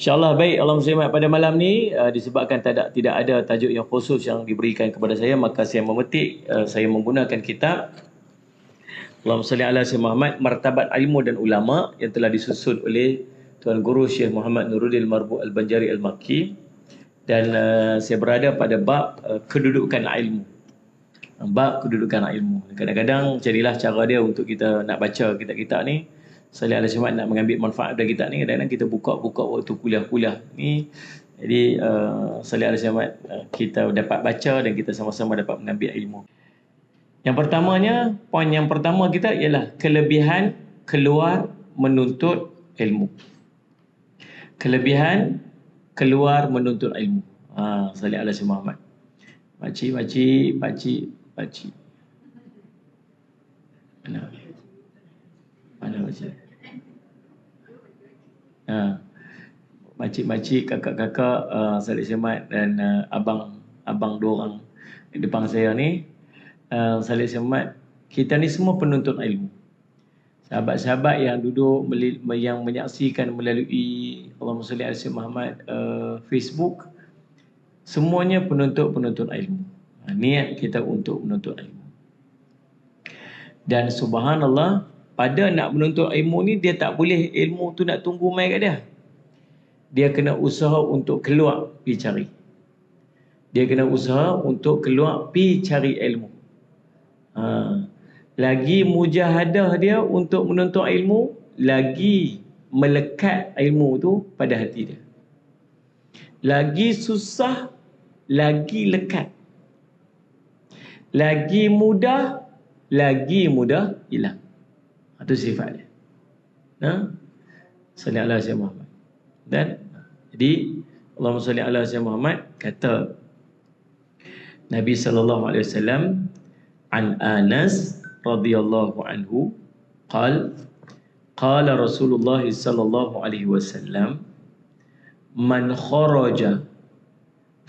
InsyaAllah baik. Allah muslimat pada malam ni disebabkan tidak ada tajuk yang khusus yang diberikan kepada saya, maka saya memetik, saya menggunakan kitab Allahumma salli ala Sayyidina Muhammad, Martabat Ilmu dan Ulama, yang telah disusun oleh Tuan Guru Syekh Muhammad Nuruddin Marbu Al-Banjari Al-Makki. Dan saya berada pada bab kedudukan ilmu. Bab kedudukan ilmu. Kadang-kadang jadilah cara dia untuk kita nak baca kitab-kitab ni. Salih ala Syamad nak mengambil manfaat dari kitab ni, kadang-kadang kita buka-buka waktu kuliah-kuliah ni. Jadi Salih ala Syamad, kita dapat baca dan kita sama-sama dapat mengambil ilmu. Yang pertamanya, poin yang pertama kita ialah kelebihan keluar menuntut ilmu. Kelebihan keluar menuntut ilmu. Salih ala Syamad Muhammad. Pakcik. Mana pakcik? Makcik-makcik, kakak-kakak, Salih Syamad dan abang dua orang di depan saya ni, Salih Syamad, kita ni semua penuntut ilmu. Sahabat-sahabat yang duduk, yang menyaksikan melalui Allahumma salli ala Sayyidina Muhammad Facebook, semuanya penuntut ilmu. Niat kita untuk menuntut ilmu. Dan subhanallah, pada nak menuntut ilmu ni, dia tak boleh ilmu tu nak tunggu mai kat dia. Dia kena usaha untuk keluar pergi cari. Dia kena usaha untuk keluar pergi cari ilmu. Lagi mujahadah dia untuk menuntut ilmu, lagi melekat ilmu tu pada hati dia. Lagi susah, lagi lekat. Lagi mudah hilang. Itu sifat dia. Salli ala Sayyidina Muhammad. Dan jadi Allahumma salli ala Sayyidina Muhammad, kata Nabi sallallahu alaihi wasallam, an Anas radhiyallahu anhu qala Rasulullah sallallahu alaihi wasallam, man kharaja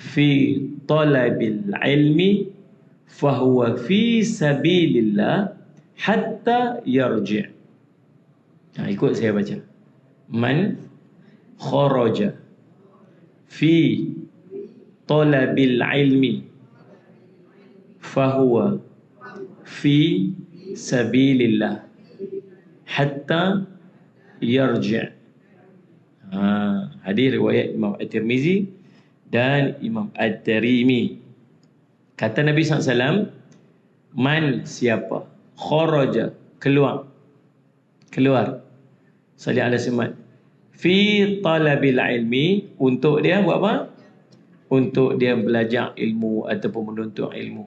fi talabil ilmi fahuwa fi sabilillah hatta yarji'. Ikut saya baca. Man kharaja fi talabil ilmi fahuwa fi sabilillah hatta yarji'. Hadis riwayat Imam At-Tirmizi dan Imam At-Tirmizi. Kata Nabi SAW, man siapa, kharaja keluar, salli ala Muhammad, fi talabil ilmi, untuk dia buat apa? Untuk dia belajar ilmu ataupun menuntut ilmu.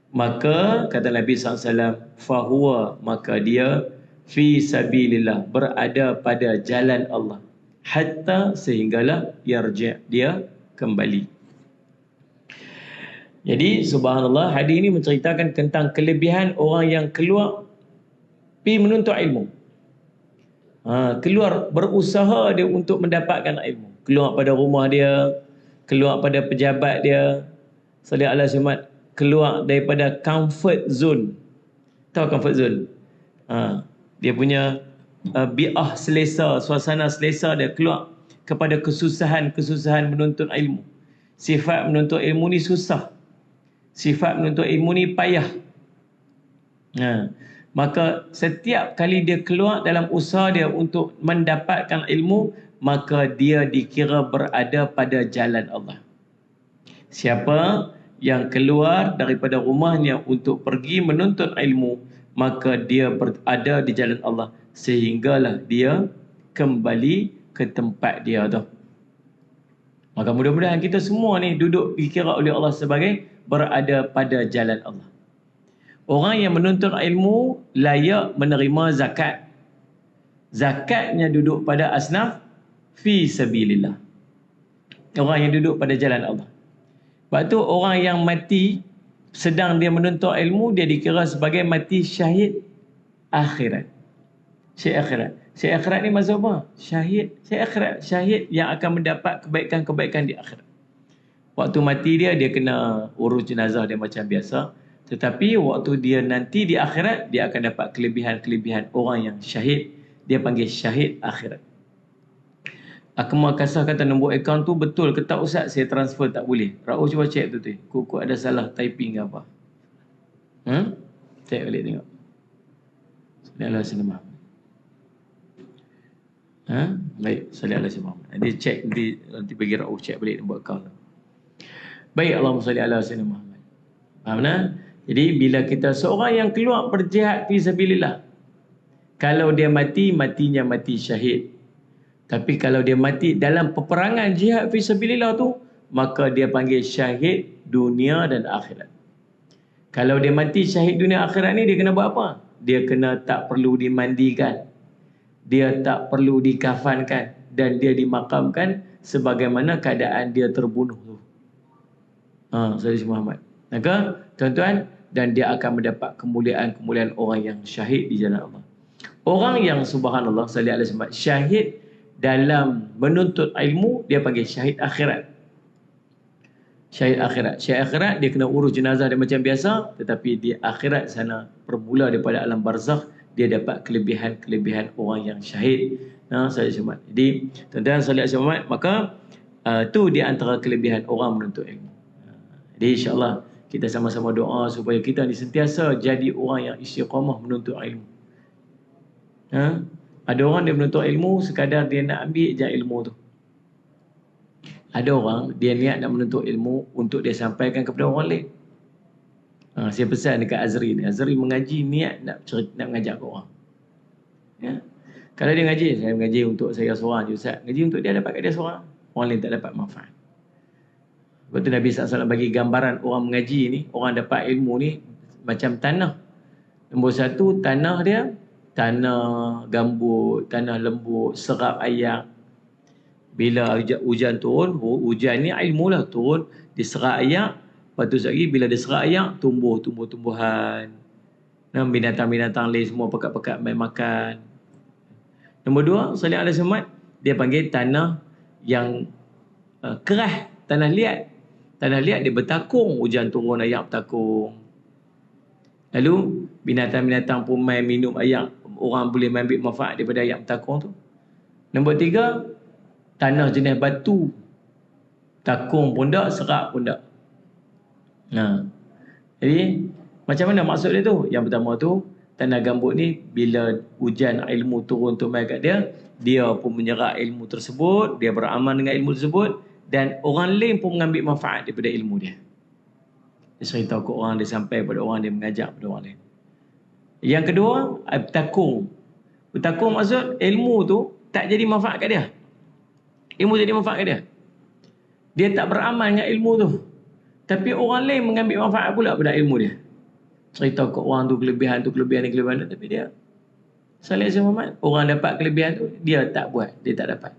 Maka kata Nabi SAW, fahuwa, maka dia fi sabilillah, berada pada jalan Allah, hatta sehinggalah yarji', dia kembali. Jadi subhanallah, hadis ini menceritakan tentang kelebihan orang yang keluar pergi menuntut ilmu. Keluar, berusaha dia untuk mendapatkan ilmu. Keluar pada rumah dia, keluar pada pejabat dia, salli ala Muhammad, keluar daripada comfort zone. Tahu comfort zone? Dia punya bi'ah selesa, suasana selesa dia, keluar kepada kesusahan menuntut ilmu. Sifat menuntut ilmu ni susah. Sifat menuntut ilmu ni payah. Maka setiap kali dia keluar dalam usaha dia untuk mendapatkan ilmu, maka dia dikira berada pada jalan Allah. Siapa yang keluar daripada rumahnya untuk pergi menuntut ilmu, maka dia berada di jalan Allah sehinggalah dia kembali ke tempat dia tu. Maka mudah-mudahan kita semua ni duduk dikira oleh Allah sebagai berada pada jalan Allah. Orang yang menuntut ilmu layak menerima zakat. Zakatnya duduk pada asnaf fi sabilillah. Orang yang duduk pada jalan Allah. Sebab tu orang yang mati sedang dia menuntut ilmu, dia dikira sebagai mati syahid akhirat. Syahid akhirat. Syahid akhirat ni maksud apa? Syahid akhirat. Syahid yang akan mendapat kebaikan-kebaikan di akhirat. Waktu mati dia kena urus jenazah dia macam biasa. Tetapi waktu dia nanti di akhirat, dia akan dapat kelebihan-kelebihan orang yang syahid. Dia panggil syahid akhirat. Akmal Kasah kata nombor akaun tu betul ke tak Ustaz? Saya transfer tak boleh. Raul cuba cek tu. Kok ada salah typing ke apa? Cek balik tengok. Sallallahu alaihi wasallam. Baik, sallallahu alaihi wasallam. Nanti cek, nanti bagi Raul cek balik nombor akaun tu. Baik, Allahumma salli ala sayyidina Muhammad. Faham tak? Jadi bila kita seorang yang keluar berjihad fi sabilillah, kalau dia mati, matinya mati syahid. Tapi kalau dia mati dalam peperangan jihad fi sabilillah tu, maka dia panggil syahid dunia dan akhirat. Kalau dia mati syahid dunia akhirat ni, dia kena buat apa? Dia kena tak perlu dimandikan, dia tak perlu dikafankan, dan dia dimakamkan sebagaimana keadaan dia terbunuh tu. Saudara Muhammad. Maka tuan-tuan, dan dia akan mendapat kemuliaan-kemuliaan orang yang syahid di jalan Allah. Orang yang subhanallah sallallahu alaihi wasallam syahid dalam menuntut ilmu, dia panggil syahid akhirat. Syahid akhirat. Syahid akhirat dia kena urus jenazah dia macam biasa, tetapi di akhirat sana bermula daripada alam barzakh, dia dapat kelebihan-kelebihan orang yang syahid. Sallallahu. Jadi tuan-tuan sallallahu, maka tu di antara kelebihan orang menuntut ilmu. Jadi insya-Allah kita sama-sama doa supaya kita ni sentiasa jadi orang yang istiqamah menuntut ilmu. Ada orang dia menuntut ilmu sekadar dia nak ambil je ilmu tu. Ada orang dia niat nak menuntut ilmu untuk dia sampaikan kepada orang lain. Saya pesan dekat Azri ni. Azri mengaji niat nak mengajar ke orang. Ya. Kalau dia ngaji, saya mengaji untuk saya seorang je Ustaz. Ngaji untuk dia dapat kat dia seorang. Orang lain tak dapat manfaat. Sebab tu Nabi SAW bagi gambaran orang mengaji ni, orang dapat ilmu ni macam tanah. Nombor satu, tanah dia tanah gambut, tanah lembut, serap air. Bila hujan turun, hujan ni ilmu lah turun, diserap air. Lepas tu lagi bila diserap air, tumbuh-tumbuhan. Binatang-binatang lain semua pekat-pekat main makan. Nombor dua, sallallahu alaihi wasallam, dia panggil tanah yang keras, tanah liat. Tanah liat dia bertakung, hujan turun air bertakung. Lalu binatang-binatang pun main minum air, orang boleh ambil manfaat daripada air bertakung tu. Nombor tiga, tanah jenis batu, takung pun tak, serap pun tak. Jadi macam mana maksud dia tu? Yang pertama tu, tanah gambut ni bila hujan ilmu turun tu mai kat dia, dia pun menyerap ilmu tersebut, dia beramal dengan ilmu tersebut, dan orang lain pun mengambil manfaat daripada ilmu dia. Dia cerita ke orang, dia sampai pada orang, dia mengajak pada orang lain. Yang kedua, bertakung. Bertakung maksud ilmu tu tak jadi manfaat kat dia. Ilmu jadi manfaat kat dia. Dia tak beramal dengan ilmu tu, tapi orang lain mengambil manfaat pula pada ilmu dia. Cerita ke orang tu kelebihan tu, kelebihan ni, kelebihan tu, tapi dia Salih Muhammad, orang dapat kelebihan tu, dia tak buat, dia tak dapat.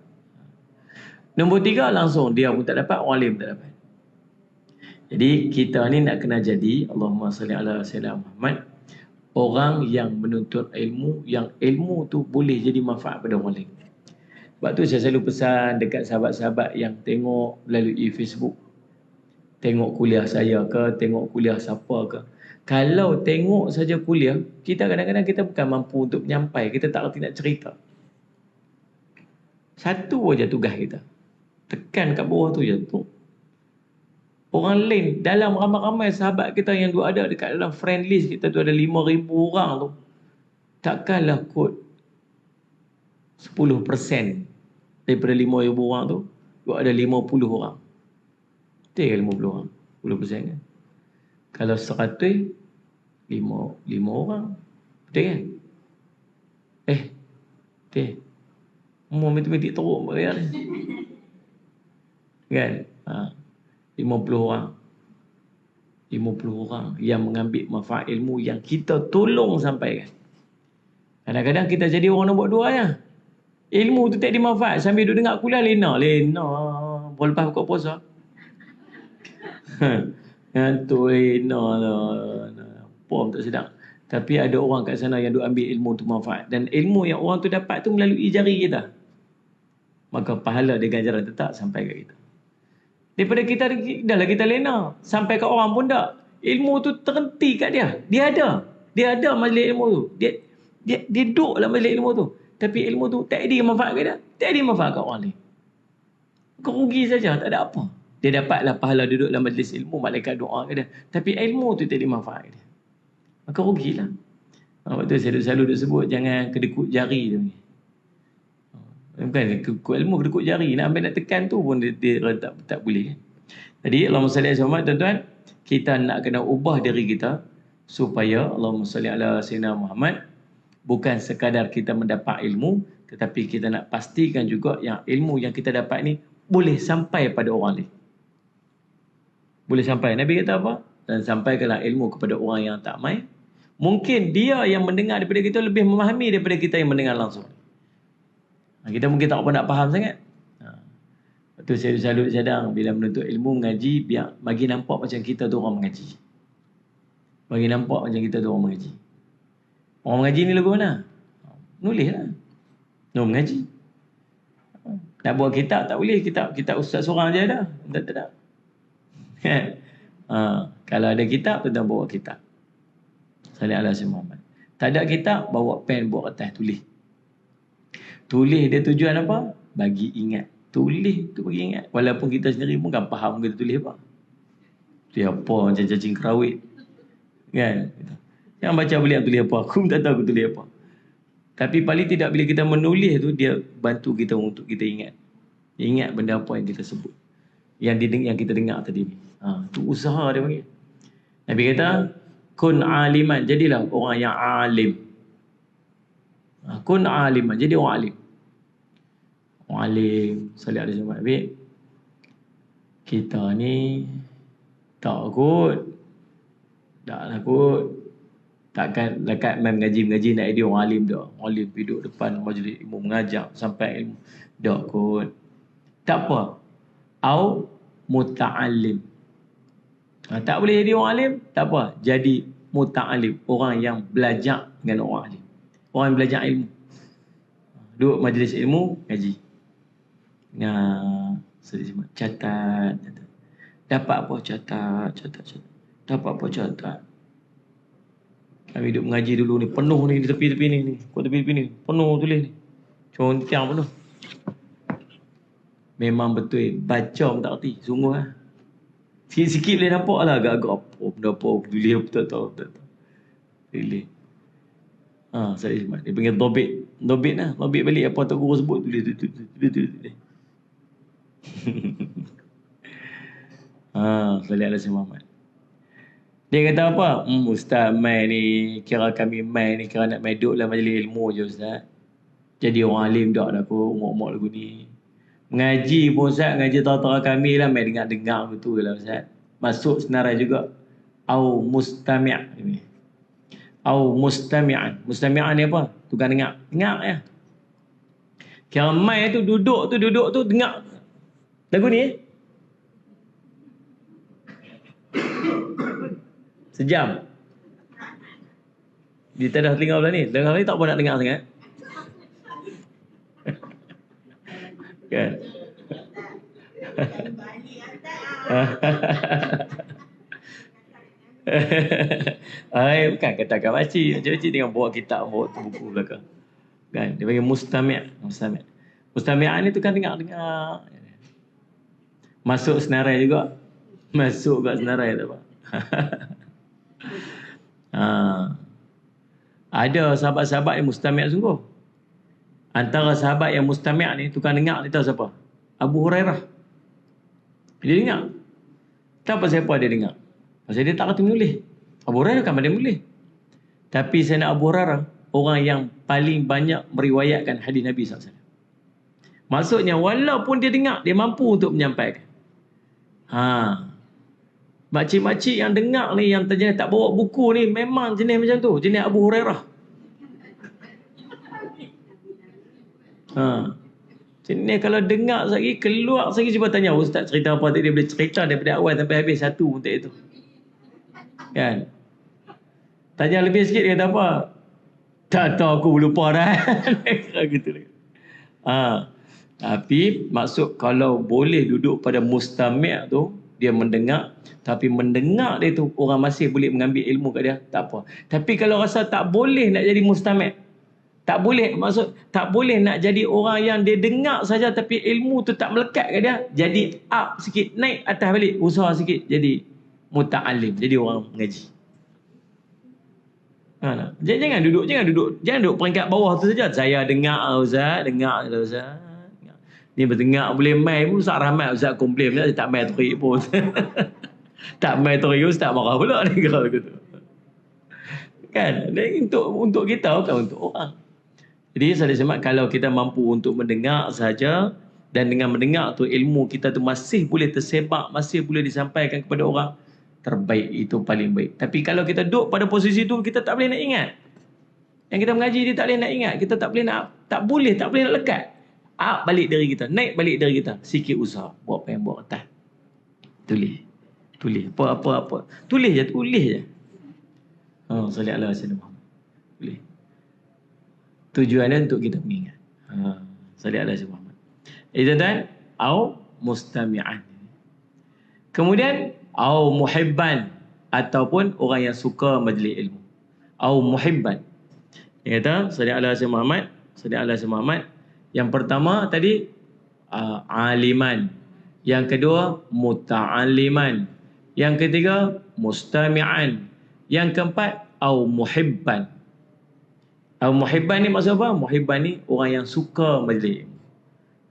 Nombor tiga, langsung dia pun tak dapat, orang lain pun tak dapat. Jadi kita ni nak kena jadi, Allahumma salli ala sayyidina Muhammad, orang yang menuntut ilmu, yang ilmu tu boleh jadi manfaat pada orang lain. Sebab tu saya selalu pesan dekat sahabat-sahabat yang tengok melalui Facebook, tengok kuliah saya ke, tengok kuliah siapa ke. Kalau tengok saja kuliah, kita kadang-kadang kita bukan mampu untuk menyampai, kita tak reti nak cerita. Satu aja tugas kita, tekan kat bawah tu je tu. Orang lain, dalam ramai-ramai sahabat kita yang dua ada dekat dalam friend list kita tu ada 5,000 orang tu, takkanlah kot 10% daripada 5,000 orang tu, dua ada 50 orang. Betul ke 50 orang? 10% kan? Kalau 100, 5 orang. Betul kan? Betul. Umur matematik teruk bayar ni. Kan? 50 orang. 50 orang yang mengambil manfaat ilmu yang kita tolong sampaikan. Kadang-kadang kita jadi orang nombor dua je. Ilmu tu tak dimanfaat. Sambil duduk dengar kuliah, lena. Lepas buka puasa. Ngantuk lena lah. Pom tak sedap. Tapi ada orang kat sana yang duk ambil ilmu tu manfaat. Dan ilmu yang orang tu dapat tu melalui jari kita. Maka pahala dia ganjaran tetap sampai kat kita. Daripada kita, dah lah kita lena. Sampai kat orang pun tak. Ilmu tu terhenti kat dia. Dia ada majlis ilmu tu. Dia duduk dalam majlis ilmu tu. Tapi ilmu tu tak ada manfaat kat dia. Tak ada manfaat kat orang lain. Kau rugi saja, tak ada apa. Dia dapatlah pahala duduk dalam majlis ilmu, malaikat doa ke dia. Tapi ilmu tu tak dimanfaat dia. Maka rugilah. Waktu tu saya selalu sebut, jangan kedekut jari tu. Bukan kedekut ilmu, kedekut jari. Nak ambil nak tekan tu pun dia tak boleh. Jadi Allahumma salli alaihi wasallam, tuan-tuan, kita nak kena ubah diri kita supaya Allahumma salli ala sayyidina Muhammad, bukan sekadar kita mendapat ilmu, tetapi kita nak pastikan juga yang ilmu yang kita dapat ni boleh sampai pada orang lain. Boleh sampai. Nabi kata apa? Dan sampaikanlah ilmu kepada orang yang tak mai. Mungkin dia yang mendengar daripada kita lebih memahami daripada kita yang mendengar langsung. Kita mungkin tak apa nak faham sangat. Itu saya selalu cadang bila menuntut ilmu mengaji, biar bagi nampak macam kita tu orang mengaji. Bagi nampak macam kita tu orang mengaji. Orang mengaji ni lagu mana? Nulis lah. Mengaji. Nak buat kitab tak boleh. Kitab ustaz seorang je dah. Tak. Kalau ada kitab, tuan bawa kitab. Salih ala Sayyidina Muhammad. Tak ada kitab, bawa pen, bawa kertas, tulis. Tulis dia tujuan apa? Bagi ingat. Tulis tu bagi ingat. Walaupun kita sendiri pun kan faham kita tulis apa. Tulis apa macam cacing kerawit. Kan? Yang baca boleh tulis apa. Aku pun tak tahu aku tulis apa. Tapi paling tidak bila kita menulis tu, dia bantu kita untuk kita ingat. Ingat benda apa yang kita sebut. Yang kita dengar tadi ni. Tu usaha dia panggil. Nabi kata, kun aliman. Jadilah orang yang alim. Kun aliman. Jadi orang alim. Orang alim. Salih alaihi wasallam. Kita ni tak kot. Tak kot. Takkan dekat mengaji nak jadi orang alim dah. Orang alim duduk depan majlis ilmu mengajar sampai ilmu. Tak kot. Tak apa. Au muta'alim. Tak boleh jadi orang alim, tak apa. Jadi muta'alim. Orang yang belajar dengan orang alim. Orang yang belajar ilmu. Duduk majlis ilmu, ngaji. Catat. Dapat apa? Catat. Dapat apa? Catat. Kami duduk mengaji dulu ni. Penuh ni di tepi-tepi ni. Kat tepi-tepi ni. Penuh tulis ni. Contang penuh. Memang betul. Baca pun tak erti. Sungguh lah. Sikit-sikit boleh nampak lah. Agak-agak apa. Benda apa. Tulis apa. Tak tahu. Tulis. Saya Ismail. Dia panggil dobit. Dobit lah. Dobit balik apa tak guru sebut. Tulis. Salih alaihi Muhammad. Dia kata apa? Ustaz mai ni, kira kami mai ni, kira nak mai duduk dalam majlis ilmu je Ustaz. Jadi orang alim dak dah aku, umur-umur lagu ni. Mengaji pun Ustaz, ngaji tara-tara kami lah, mai dengar-dengar betul lah Ustaz. Masuk senarai juga. Au mustami' ni. Au mustami'an. Mustami'an ni apa? Tukang dengar. Dengar ya. Kira mai tu duduk tu dengar. Lagu ni sejam. Dia tak ada telinga belah ni. Dengar ni tak apa nak dengar sangat. Kan? Bukan katakan makcik. Makcik tengok bawa kitab, bawa buku belakang. Kan? Dia panggil mustami'. Mustami'an ni tu kan dengar-dengar. Masuk senarai juga. Masuk kat senarai tak apa. Ada sahabat-sahabat yang mustami' sungguh. Antara sahabat yang mustami' ni, tukang dengar ni tahu siapa? Abu Hurairah. Dia dengar. Tahu pasal apa dia dengar? Pasal dia tak kata menulis. Abu Hurairah kan pandai menulis. Tapi saya nak Abu Hurairah, orang yang paling banyak meriwayatkan hadis Nabi SAW. Maksudnya walaupun dia dengar, dia mampu untuk menyampaikan. Makcik-makcik yang dengar ni, yang terjenis tak bawa buku ni, memang jenis macam tu. Jenis Abu Hurairah. Jenis kalau dengar sekali, keluar sekali, cuba tanya Ustaz cerita apa tadi. Dia boleh cerita daripada awal sampai habis satu untuk itu. Kan? Tanya lebih sikit, dia kata apa? Tak tahu, aku lupa dah. Gitu. Tapi maksud kalau boleh duduk pada mustami' tu, dia mendengar, tapi mendengar dia tu orang masih boleh mengambil ilmu kat dia, tak apa. Tapi kalau rasa tak boleh nak jadi mustami', Tak boleh, maksud tak boleh nak jadi orang yang dia dengar saja tapi ilmu tu tak melekat ke dia. Jadi up sikit, naik atas balik, usaha sikit jadi muta'alim, jadi orang mengaji. Jangan duduk peringkat bawah tu saja. Saya dengar Ustaz, dengar Ustaz. Ni berdengar boleh main pun Ustaz Rahmat, Ustaz komplain dia tak main terik pun. Tak main terik Ustaz marah pula ni kalau gitu. Kan? Dan untuk kita bukan untuk orang. Jadi saya semak kalau kita mampu untuk mendengar saja dan dengan mendengar tu ilmu kita tu masih boleh tersebar, masih boleh disampaikan kepada orang, terbaik, itu paling baik. Tapi kalau kita duduk pada posisi tu kita tak boleh nak ingat. Yang kita mengaji dia tak boleh nak ingat, kita tak boleh nak lekat. Balik dari kita, naik balik dari kita. Sikit usaha, buat apa yang buat atas. Tulis. Apa. Tulis je. Sallallahu alaihi wasallam. Tulis. Tujuannya untuk kita mengingat. Sallallahu alaihi wasallam. Tuan-tuan, au mustami'an. Kemudian au muhibban, ataupun orang yang suka majlis ilmu. Au muhibban. Dia kata sallallahu alaihi wasallam. Yang pertama tadi aliman. Yang kedua muta'alliman. Yang ketiga mustami'an. Yang keempat au muhibban. Muhibban ni maksud apa? Muhibban ni orang yang suka majlis ilmu.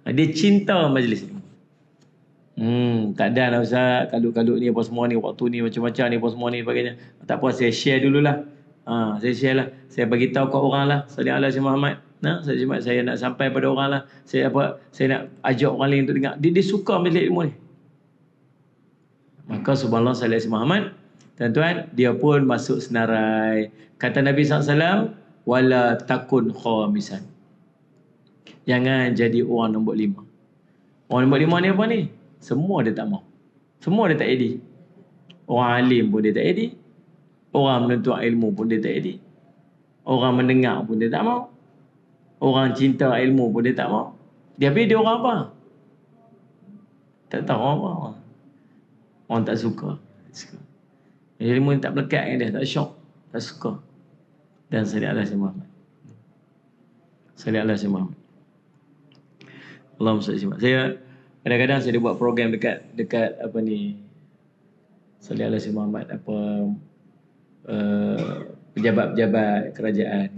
Dia cinta majlis ilmu. Tak ada lah Ustaz, kalut-kalut ni apa semua ni, waktu ni macam-macam ni apa semua ni sebagainya. Tak apa, saya share dululah. Saya share lah. Saya bagi tahu kat orang lah. Sallallahu alaihi Muhammad. Saya nak sampai pada orang lah. Saya nak ajak orang lain untuk dengar. Dia suka majlis ilmu ni. Maka subhanallah sallallahu alaihi Muhammad, tuan-tuan, dia pun masuk senarai. Kata Nabi SAW, wala takun khamisan. Jangan jadi orang nombor 5. Orang nombor 5 ni apa ni? Semua dia tak mau. Semua dia tak edit. Orang alim pun dia tak edit. Orang menuntut ilmu pun dia tak edit. Orang mendengar pun dia tak mau. Orang cinta ilmu pun dia tak mau. Dia orang apa? Tak tahu orang apa. Orang tak suka. Ilmu ni tak melekat dengan dia. Tak syok. Tak suka. Dan sallallahu alaihi Muhammad. Sallallahu alaihi Muhammad. Allahumma salli. Saya kadang-kadang saya buat program dekat apa ni, sallallahu alaihi Muhammad, pejabat-pejabat kerajaan.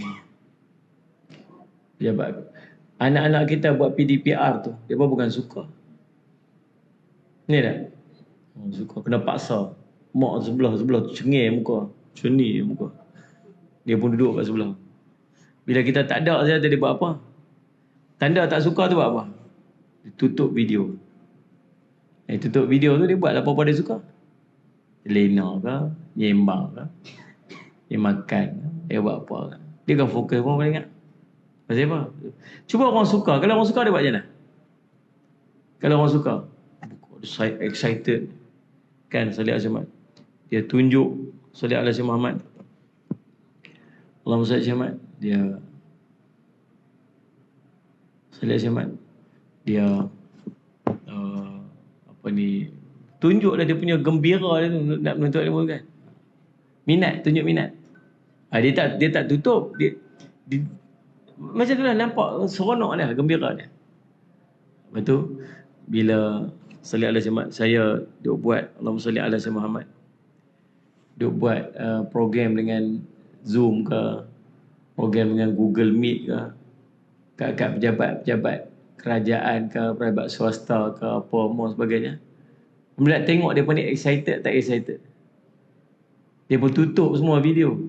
Pejabat. Anak-anak kita buat PDPR tu, dia pun bukan suka. Ni tak? Suka kena paksa. Mak sebelah cengih muka, ceni muka. Dia pun duduk kat sebelah. Bila kita tak ada saja, dia buat apa? Tanda tak suka tu buat apa? Dia tutup video. Tutup video tu dia buat apa-apa dia suka. Dia lena ke, nyembang ke, dia makan ke, dia buat apa ke. Dia akan fokus pun boleh ingat. Pasal apa? Cuba orang suka. Kalau orang suka dia buat macam mana? Kalau orang suka, excited. Kan sallallahu alaihi wasallam. Dia tunjuk sallallahu alaihi Muhammad. Allahumma salli Muhammad. Dia sallallahu alaihi Muhammad. Dia tunjuklah dia punya gembira dia tu nak menuntut ilmu kan. Tunjuk minat. Dia tak tutup. Dia macam tu lah, nampak seronok dia, gembira dia. Lepas tu bila sallallahu alaihi Muhammad, saya duk buat Allahumma salli ala Muhammad. Duk buat program dengan Zoom ke, program dengan Google Meet ke, kat pejabat-pejabat kerajaan ke, pejabat swasta ke, apa mau sebagainya. Bila tengok dia pun ni excited tak excited. Dia pun tutup semua video.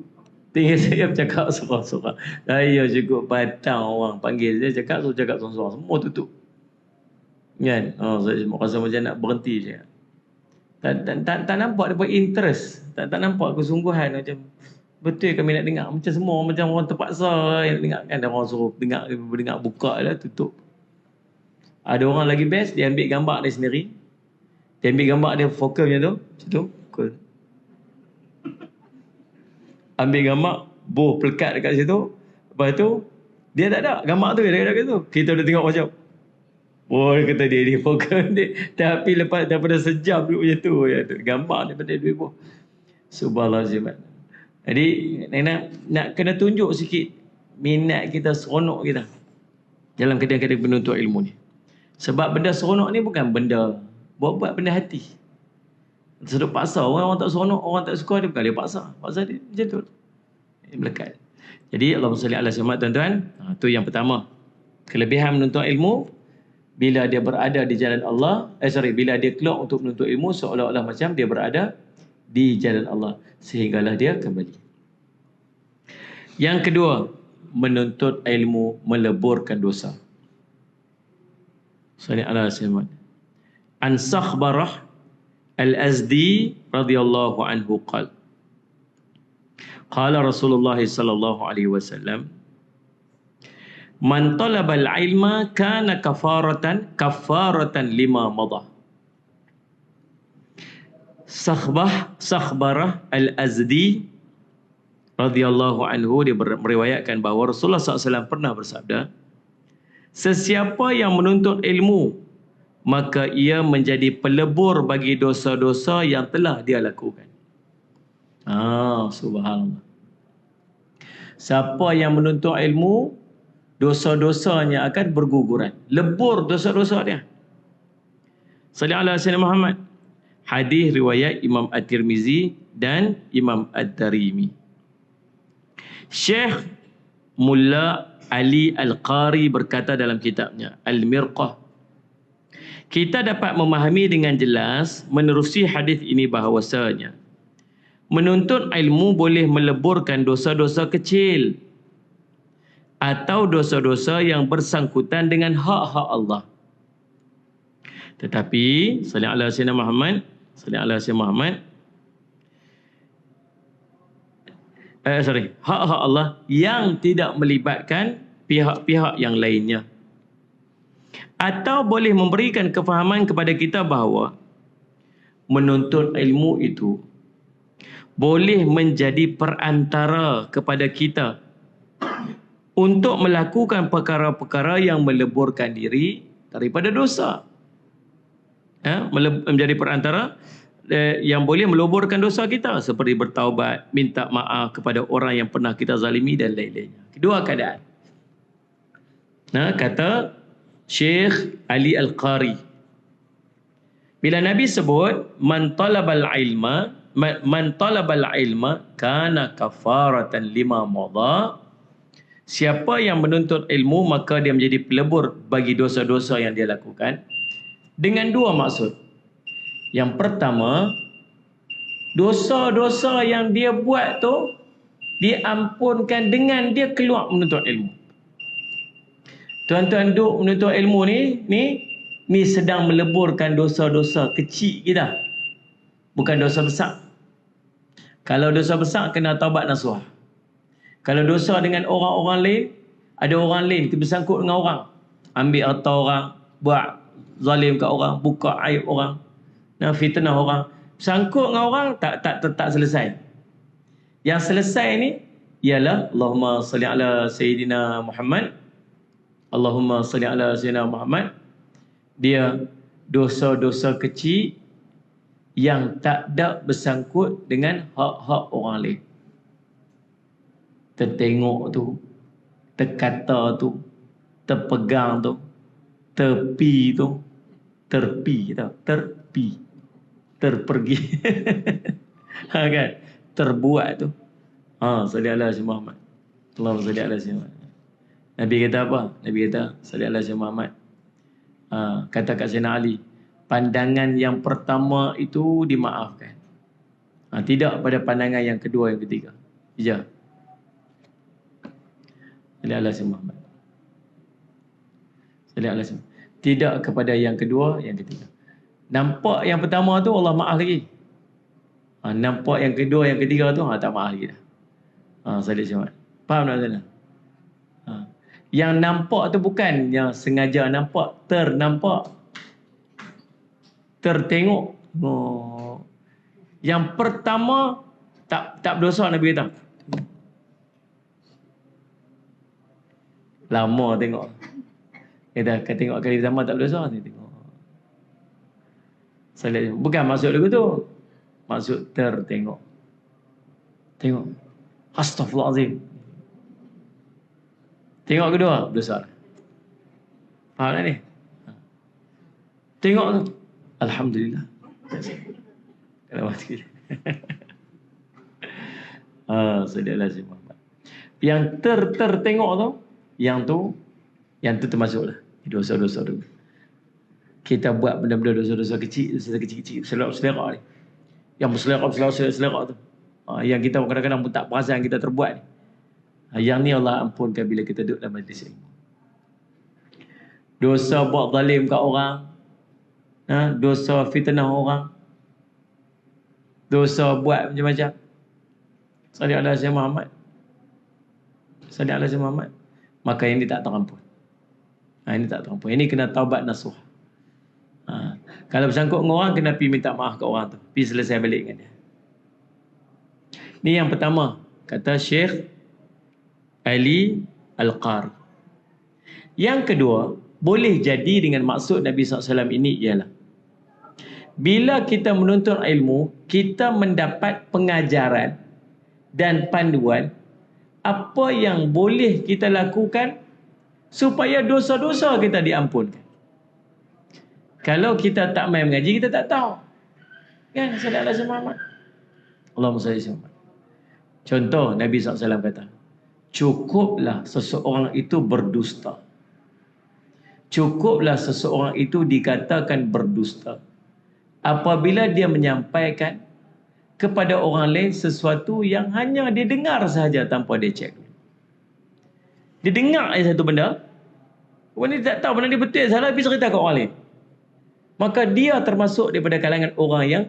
Tinggal saya bercakap sorang-sorang. Saya cukup patang orang panggil saya cakap, so cakap sorang-sorang. Semua tutup. Kan? Saya rasa macam nak berhenti je. Tak nampak dia pun interest. Tak nampak kesungguhan macam betul kami nak dengar. Macam semua macam orang terpaksa yang dengar kan. Ada orang suruh dengar buka lah, tutup. Ada orang lagi best, dia ambil gambar dia sendiri. Dia ambil gambar dia fokus macam tu. Macam tu. Cool. Ambil gambar, pelekat dekat situ. Lepas tu, dia tak ada. Gambar tu dia ada kat situ. Kita dah tengok macam, dia kata dia fokus dia. Tapi lepas daripada sejam duduk macam tu, gambar daripada dua. Subhanallah. Jadi nak kena tunjuk sikit minat kita, seronok kita dalam kadang-kadang menuntut ilmu ni. Sebab benda seronok ni bukan benda buat benda hati. Seduk paksa. Orang tak seronok, orang tak suka, dia bukan dia paksa. Paksa dia macam tu. Dia melekat. Jadi Allahumma salli ala Muhammad, tuan-tuan. Itu yang pertama. Kelebihan menuntut ilmu, bila dia berada di jalan Allah, bila dia keluar untuk menuntut ilmu, seolah-olah macam dia berada di jalan Allah. Sehinggalah dia kembali. Yang kedua, menuntut ilmu meleburkan dosa. Salli ala Muhammad. An Sakhbarah Al-Azdi radhiyallahu anhu qala qala Rasulullah sallallahu alaihi wasallam man talaba al-ilma kana kafaratan lima madha. Sakhbarah Al-Azdi radhiyallahu anhu, dia meriwayatkan bahawa Rasulullah SAW pernah bersabda, sesiapa yang menuntut ilmu, maka ia menjadi pelebur bagi dosa-dosa yang telah dia lakukan. Subhanallah. Siapa yang menuntut ilmu, dosa-dosanya akan berguguran. Lebur dosa-dosa dia. Sallallahu alaihi wasallam Muhammad. Hadis riwayat Imam At-Tirmizi dan Imam Ad-Darimi. Syekh Mulla Ali Al-Qari berkata dalam kitabnya Al-Mirqah, kita dapat memahami dengan jelas menerusi hadis ini bahawasanya menuntut ilmu boleh meleburkan dosa-dosa kecil atau dosa-dosa yang bersangkutan dengan hak-hak Allah. Tetapi sallallahu alaihi Muhammad, hak-hak Allah yang tidak melibatkan pihak-pihak yang lainnya. Atau boleh memberikan kefahaman kepada kita bahawa menuntut ilmu itu boleh menjadi perantara kepada kita untuk melakukan perkara-perkara yang meleburkan diri daripada dosa. Menjadi perantara yang boleh meleburkan dosa kita, seperti bertaubat, minta maaf kepada orang yang pernah kita zalimi dan lain-lainnya. Kedua keadaan. Kata Syekh Ali Al-Qari, bila Nabi sebut man talabal ilma kana kafaratan lima madha, siapa yang menuntut ilmu maka dia menjadi pelebur bagi dosa-dosa yang dia lakukan, dengan dua maksud. Yang pertama, dosa-dosa yang dia buat tu diampunkan dengan dia keluar menuntut ilmu. Tuan-tuan duk menuntut ilmu ni sedang meleburkan dosa-dosa kecil kita, bukan dosa besar. Kalau dosa besar kena taubat nasuha. Kalau dosa dengan orang-orang lain, ada orang lain bersangkut dengan orang, ambil harta orang, buat zalim kat orang, buka aib orang, fitnah orang, sangkut dengan orang, tak selesai. Yang selesai ni ialah Allahumma salli ala Sayyidina Muhammad, Allahumma salli ala Sayyidina Muhammad. Dia dosa-dosa kecil yang tak ada bersangkut dengan hak-hak orang lain. Tertengok tu, terkata tu, terpegang tu, terpi tu, terpergi kan, terbuat tu. Sallallahu alaihi Muhammad. Allahumma salli ala Sayyidina Muhammad. Nabi kata apa? Nabi kata sallallahu alaihi Muhammad. Kata kat Sayyidina Ali, pandangan yang pertama itu dimaafkan. Tidak pada pandangan yang kedua, yang ketiga. Ijah. Sallallahu alaihi Muhammad. Sallallahu alaihi Muhammad. Tidak kepada yang kedua, yang ketiga. Nampak yang pertama tu Allah maaf lagi. Nampak yang kedua, yang ketiga tu tak maaf lagi dah. Sallallahu alaihi Muhammad. Faham tak tuan? Yang nampak tu bukan yang sengaja nampak, ternampak, tertengok. Yang pertama tak berdosa, Nabi kata. Lama tengok. Kata tengok kali pertama tak berdosa, ni tengok. Bukan maksud lagu tu. Maksud tertengok. Tengok. Astaghfirullahalazim. Tengok kedua, dosa. Faham tak ni? Tengok tu. Alhamdulillah. Kalau mati. Sedihlah si Muhammad. Yang tengok tu, yang tu termasuklah dosa-dosa tu. Kita buat benda-benda dosa-dosa kecil, dosa kecil-kecil, selera ni. Yang berselera tu. Yang kita kadang-kadang pun tak perasan kita terbuat ni. Yang ni Allah ampunkan bila kita duduk dalam majlis ilmu. Dosa buat zalim kat orang, dosa fitnah orang, dosa buat macam-macam. Salih ala Sayyidina Muhammad. Salih ala Sayyidina Muhammad. Maka ini tak terampun. Ini tak terampun. Ini kena taubat nasuh. Kalau bersangkut dengan orang, kena pergi minta maaf ke orang tu. Pergi selesai balik dengan dia. Ini yang pertama. Kata Syekh Ali Al-Qari. Yang kedua, boleh jadi dengan maksud Nabi SAW ini ialah bila kita menuntut ilmu, kita mendapat pengajaran dan panduan apa yang boleh kita lakukan supaya dosa-dosa kita diampunkan. Kalau kita tak main mengaji, kita tak tahu. Kan? Saudara Muhammad. Allahumma salli alaihi wasallam. Contoh, Nabi SAW kata, cukuplah seseorang itu berdusta. Cukuplah seseorang itu dikatakan berdusta apabila dia menyampaikan kepada orang lain sesuatu yang hanya dia dengar sahaja tanpa dia cek. Dia dengar satu benda, orang ni tak tahu benda dia betul salah, pergi cerita ke orang lain. Maka dia termasuk daripada kalangan orang yang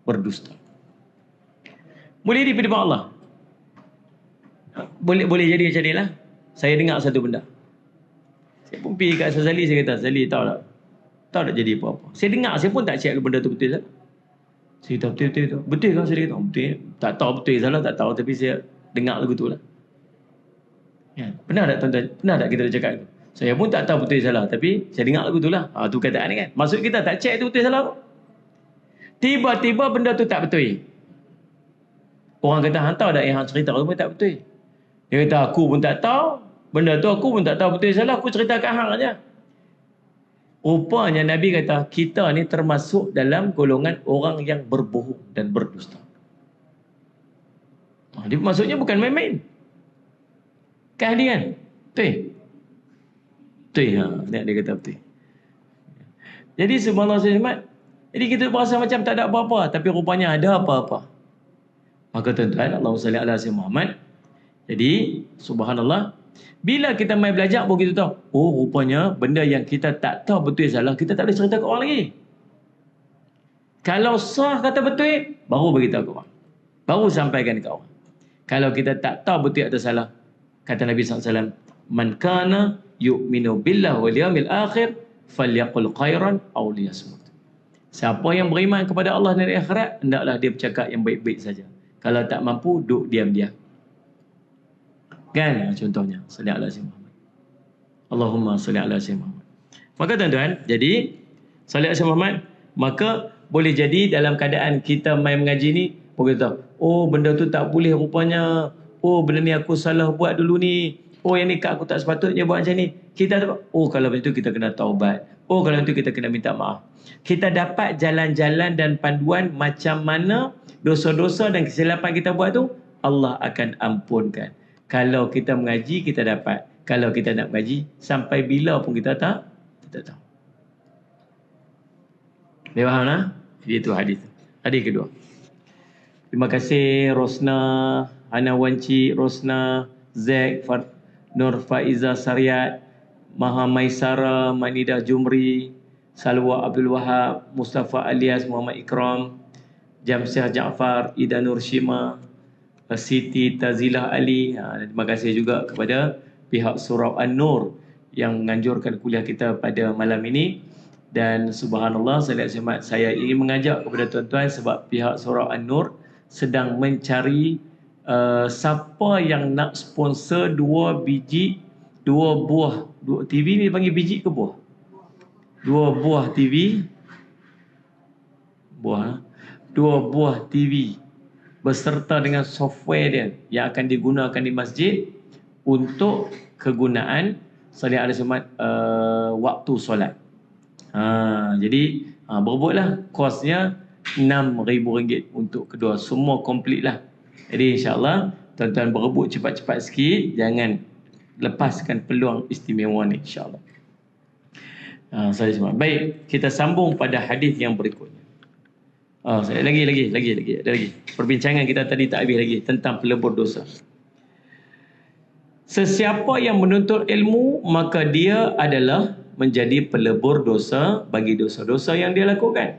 berdusta. Boleh di depan Allah. Boleh jadi macam ni lah. Saya dengar satu benda. Saya pun pergi kat Sazali, saya kata, Sazali tahu tak? Tahu tak jadi apa-apa. Saya dengar, saya pun tak cek benda tu betul tak? Saya kata betul. Betul kan saya kata? Betul. Tak tahu betul salah, tak tahu. Tapi saya dengar lagu tu lah. Ya. Pernah tak tuan-tuan? Pernah tak kita cakap itu? Saya pun tak tahu betul salah. Tapi saya dengar lagu tu lah. Tu kataan ni kan. Maksud kita tak cek tu betul salah. Tiba-tiba benda tu tak betul. Orang kata, hantar dah yang cerita tu pun tak betul. Dia kata, aku pun tak tahu. Benda tu aku pun tak tahu betul salah. Aku cerita kat hang aja. Rupanya Nabi kata, kita ni termasuk dalam golongan orang yang berbohong dan berdusta. Dia maksudnya bukan main-main. Kan dia kan? Betul. Dia kata betul. Jadi subhanallah Muhammad. Jadi kita berasa macam tak ada apa-apa. Tapi rupanya ada apa-apa. Maka tuan-tuan, Allahumma salli ala Sayyidina Muhammad. Jadi, subhanallah, bila kita main belajar pun kita tahu, rupanya benda yang kita tak tahu betul salah, kita tak boleh cerita ke orang lagi. Kalau sah kata betul, baru beritahu ke orang. Baru sampaikan ke orang. Kalau kita tak tahu betul atau salah, kata Nabi SAW, man kana yu'minu billah wal yawmil akhir falyaqul khairan aw liyasmut. Siapa yang beriman kepada Allah dan akhirat, hendaklah dia bercakap yang baik-baik saja. Kalau tak mampu, duduk diam-diam. Kan? Contohnya. Salli ala Sayyidina Muhammad. Allahumma salli ala Sayyidina Muhammad. Maka tuan-tuan, jadi, salli ala Sayyidina Muhammad, maka boleh jadi dalam keadaan kita main mengaji ni, kita tahu, benda tu tak boleh rupanya. Benda ni aku salah buat dulu ni. Yang ni aku tak sepatutnya buat macam ni. Kita tahu, kalau macam tu kita kena taubat. Kalau macam tu kita kena minta maaf. Kita dapat jalan-jalan dan panduan macam mana dosa-dosa dan kesilapan kita buat tu, Allah akan ampunkan. Kalau kita mengaji, kita dapat. Kalau kita nak mengaji, sampai bila pun kita tak tahu. Dia faham lah? Jadi itu hadis. Hadis kedua. Terima kasih Rosna, Hana Wanci, Rosna, Zek, Nur Faiza Sariat, Maha Maisara, Manidah Jumri, Salwa Abdul Wahab, Mustafa Alias, Muhammad Ikram, Jamsyah Jaafar, Ida Nur Shima, Siti Tazilah Ali. Terima kasih juga kepada pihak Surau An-Nur yang menganjurkan kuliah kita pada malam ini. Dan subhanallah, saya ingin mengajak kepada tuan-tuan sebab pihak Surau An-Nur sedang mencari siapa yang nak sponsor dua buah TV ni panggil biji ke buah? Dua buah TV. Dua buah TV beserta dengan software dia yang akan digunakan di masjid untuk kegunaan salih alaihi wasallam waktu solat. Jadi berebutlah, kosnya RM6,000 untuk kedua, semua komplit lah. Jadi insyaAllah tuan-tuan berebut cepat-cepat sikit, jangan lepaskan peluang istimewa ni insyaAllah. Baik, kita sambung pada hadis yang berikutnya. Lagi. Perbincangan kita tadi tak habis lagi tentang pelebur dosa. Sesiapa yang menuntut ilmu, maka dia adalah menjadi pelebur dosa bagi dosa-dosa yang dia lakukan.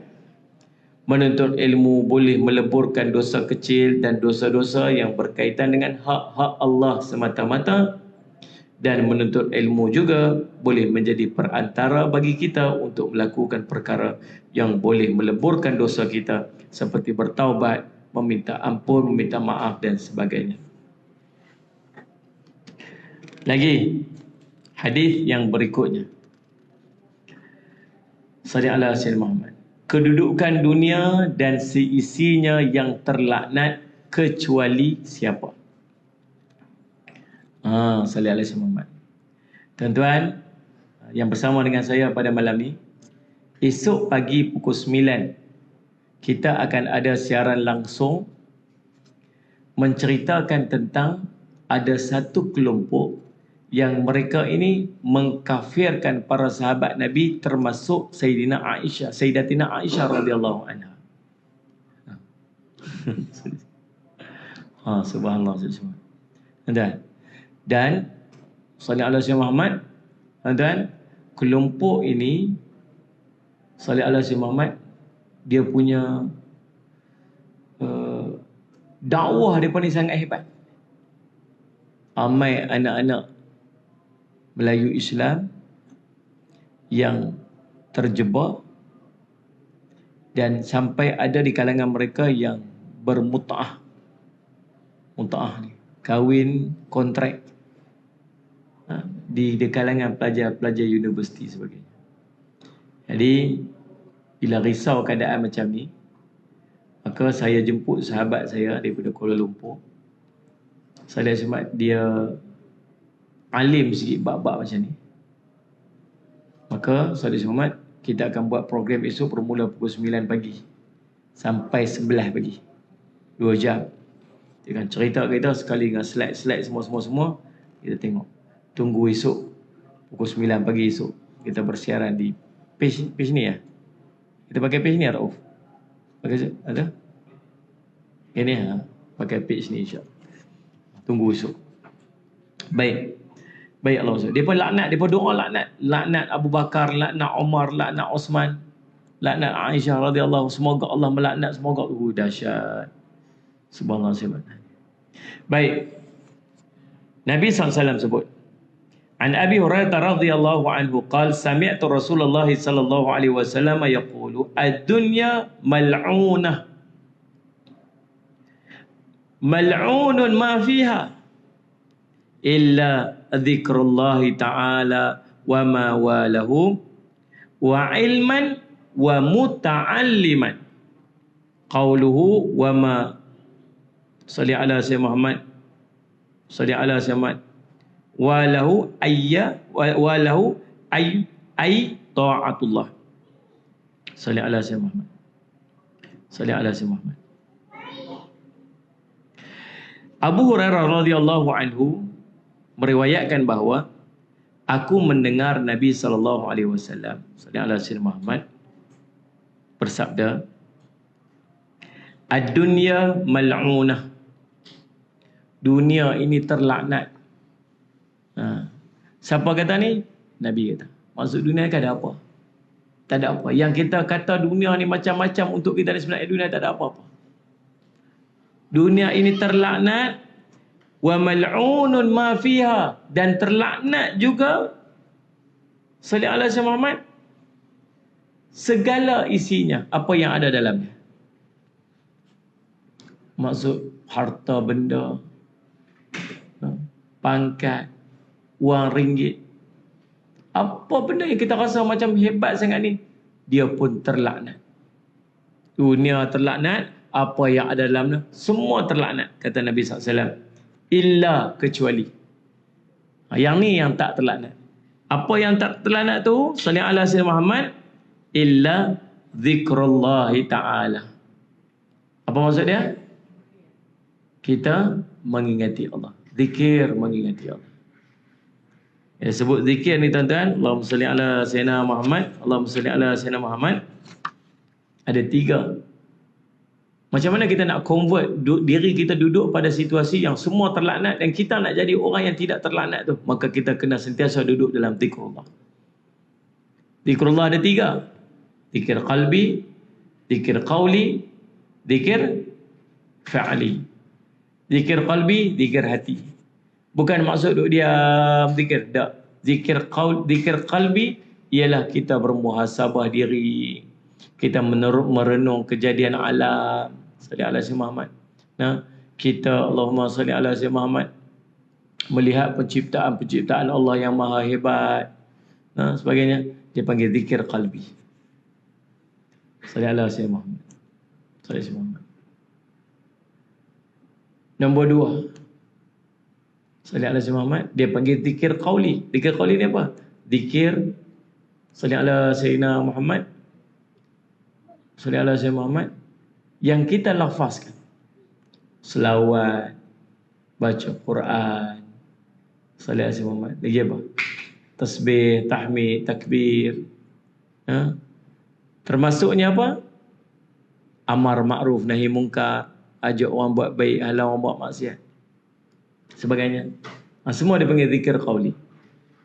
Menuntut ilmu boleh meleburkan dosa kecil dan dosa-dosa yang berkaitan dengan hak-hak Allah semata-mata. Dan menuntut ilmu juga boleh menjadi perantara bagi kita untuk melakukan perkara yang boleh meleburkan dosa kita, seperti bertaubat, meminta ampun, meminta maaf dan sebagainya. Lagi hadis yang berikutnya. Sallallahu alaihi wasallam. Kedudukan dunia dan seisinya yang terlaknat kecuali siapa? Sallallahu alaihi wasallam. Tuan-tuan yang bersama dengan saya pada malam ni, esok pagi pukul 9 kita akan ada siaran langsung menceritakan tentang ada satu kelompok yang mereka ini mengkafirkan para sahabat Nabi, termasuk Sayyidatina Aisyah radhiyallahu anha. Subhanallah. Dan sallallahu alaihi Muhammad, dan kelompok ini sallallahu alaihi Muhammad, dia punya dakwah dia ni sangat hebat. Ramai anak-anak Melayu Islam yang terjebak, dan sampai ada di kalangan mereka yang bermut'ah. Mut'ah ni kahwin kontrak di kalangan pelajar-pelajar universiti sebagainya. Jadi bila risau keadaan macam ni, maka saya jemput sahabat saya daripada Kuala Lumpur. Saya sebab dia alim sikit bab-bab macam ni. Maka saya selamat, kita akan buat program esok bermula pukul 9 pagi sampai 11 pagi. 2 jam. Dia akan cerita kita sekali dengan slide-slide semua. Kita tengok. Tunggu esok pukul 9 pagi esok. Kita bersiaran di page ni ya. Kita pakai page ni Rauf. Pakai ada? Ini pakai page ni insya-Allah. Tunggu esok. Baik Allah SWT. Dia pun laknat, dia pun doa laknat. Laknat Abu Bakar, laknat Umar, laknat Osman, laknat Aisyah radhiyallahu. Semoga Allah melaknat, semoga dahsyat. Subhanallah. Baik. Nabi SAW sebut. An Abi Hurairah radhiyallahu anhu qala sami'tu Rasulullah sallallahu alaihi wasallam yaqulu ad-dunya mal'unah. Mal'unun ma fiha illa dzikrullah ta'ala wa ma walahu wa ilman wa muta'alliman. Qauluhu wa ma salli ala sayyidina Muhammad salli ala sayyidina Muhammad walahu ay ta'atullah. Salli ala sayyidina Muhammad salli ala sayyidina Muhammad. Abu Hurairah radhiyallahu anhu meriwayatkan bahawa aku mendengar Nabi sallallahu alaihi wasallam salli ala sayyidina Muhammad bersabda, ad-dunya mal'unah. Dunia ini terlaknat. Siapa kata ni? Nabi kata. Maksud dunia kan ada apa? Tak ada apa. Yang kita kata dunia ni macam-macam untuk kita ni, sebenarnya dunia tak ada apa-apa. Dunia ini terlaknat. Wa mal'unun ma fiha. Dan terlaknat juga, salli ala sayyidina Muhammad, segala isinya, apa yang ada dalamnya. Maksud harta benda, pangkat, wang ringgit, apa benda yang kita rasa macam hebat sangat ni, dia pun terlaknat. Dunia terlaknat, apa yang ada dalamnya semua terlaknat, kata Nabi SAW. Illa, kecuali Yang ni yang tak terlaknat. Apa yang tak terlaknat tu? Salli ala Sayyidina Muhammad illa zikrullahi ta'ala. Apa maksud dia? Kita mengingati Allah. Zikir mengingati Allah. Ya, sebut zikir ni tuan-tuan, Allahumma salli ala Sayyidina Muhammad, Allahumma salli ala Sayyidina Muhammad. Ada 3. Macam mana kita nak convert diri kita duduk pada situasi yang semua terlaknat dan kita nak jadi orang yang tidak terlaknat tu? Maka kita kena sentiasa duduk dalam zikrullah. Zikrullah ada 3. Zikir qalbi, zikir qawli, zikir fa'li. Zikir qalbi, zikir hati. Bukan maksud duduk diam zikir. Tak. Zikir qalbi ialah kita bermuhasabah diri. Kita merenung kejadian alam. Salli ala Sayyidina Muhammad. Nah, kita Allahumma salli ala Sayyidina Muhammad melihat penciptaan Allah yang maha hebat. Nah, sebagainya. Dia panggil zikir qalbi. Salli ala Sayyidina Muhammad. Salli ala Sayyidina Muhammad. Nombor 2. Salli ala Sayyidina Muhammad. Dia panggil zikir qawli. Zikir qawli ni apa? Zikir salli ala Sayyidina Muhammad. Salli ala Sayyidina Muhammad yang kita lafazkan. Selawat, baca Quran, salli ala Sayyidina Muhammad. Lagi apa? Tasbih, tahmid, takbir. Termasuknya apa? Amar ma'ruf, nahi mungkar, ajak orang buat baik, halang orang buat maksiat, sebagainya. Semua dipanggil zikir qawli.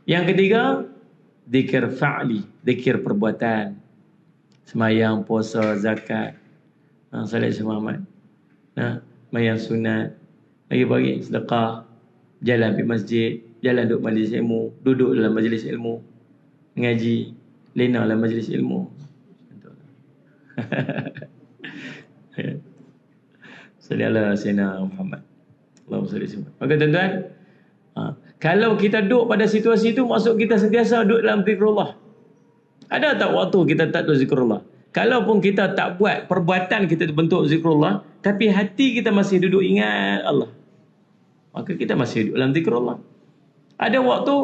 Yang ketiga, zikir fa'li, zikir perbuatan. Semayang, puasa, zakat, salat Muhammad, mayang sunat, bagi-bagi sedekah, jalan pergi masjid, jalan duduk majlis ilmu, duduk dalam majlis ilmu, ngaji, lena dalam majlis ilmu. Salli ala Sayyidina Muhammad. Allahumma salli alaihi. Maka tuan-tuan, kalau kita duduk pada situasi itu, maksud kita sentiasa duduk dalam zikrullah. Ada tak waktu kita tak duduk zikrullah? Kalaupun kita tak buat perbuatan kita bentuk zikrullah, tapi hati kita masih duduk ingat Allah, maka kita masih duduk dalam zikrullah. Ada waktu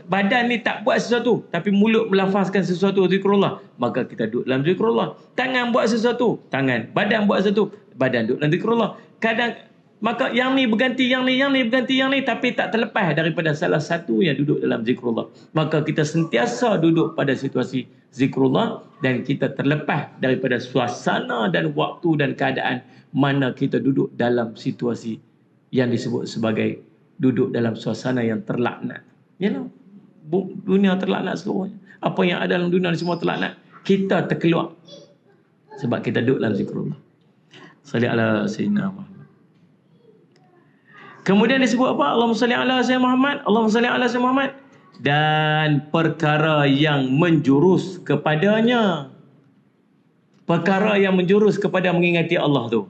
badan ni tak buat sesuatu, tapi mulut melafazkan sesuatu zikrullah, maka kita duduk dalam zikrullah. Tangan buat sesuatu, tangan. Badan buat sesuatu, badan duduk dalam zikrullah. Kadang maka yang ni berganti yang ni, yang ni berganti yang ni, tapi tak terlepas daripada salah satu yang duduk dalam zikrullah. Maka kita sentiasa duduk pada situasi zikrullah dan kita terlepas daripada suasana dan waktu dan keadaan mana kita duduk dalam situasi yang disebut sebagai duduk dalam suasana yang terlaknat. Ya, dunia terlaknat seluruhnya. Apa yang ada dalam dunia ni semua terlaknat. Kita terkeluar sebab kita duduk dalam zikrullah. Salli ala Sayyidina Muhammad. Kemudian disebut apa? Allahumma salli ala Sayyidina Muhammad, Allahumma salli ala Sayyidina Muhammad, dan perkara yang menjurus kepadanya. Perkara yang menjurus kepada mengingati Allah tu.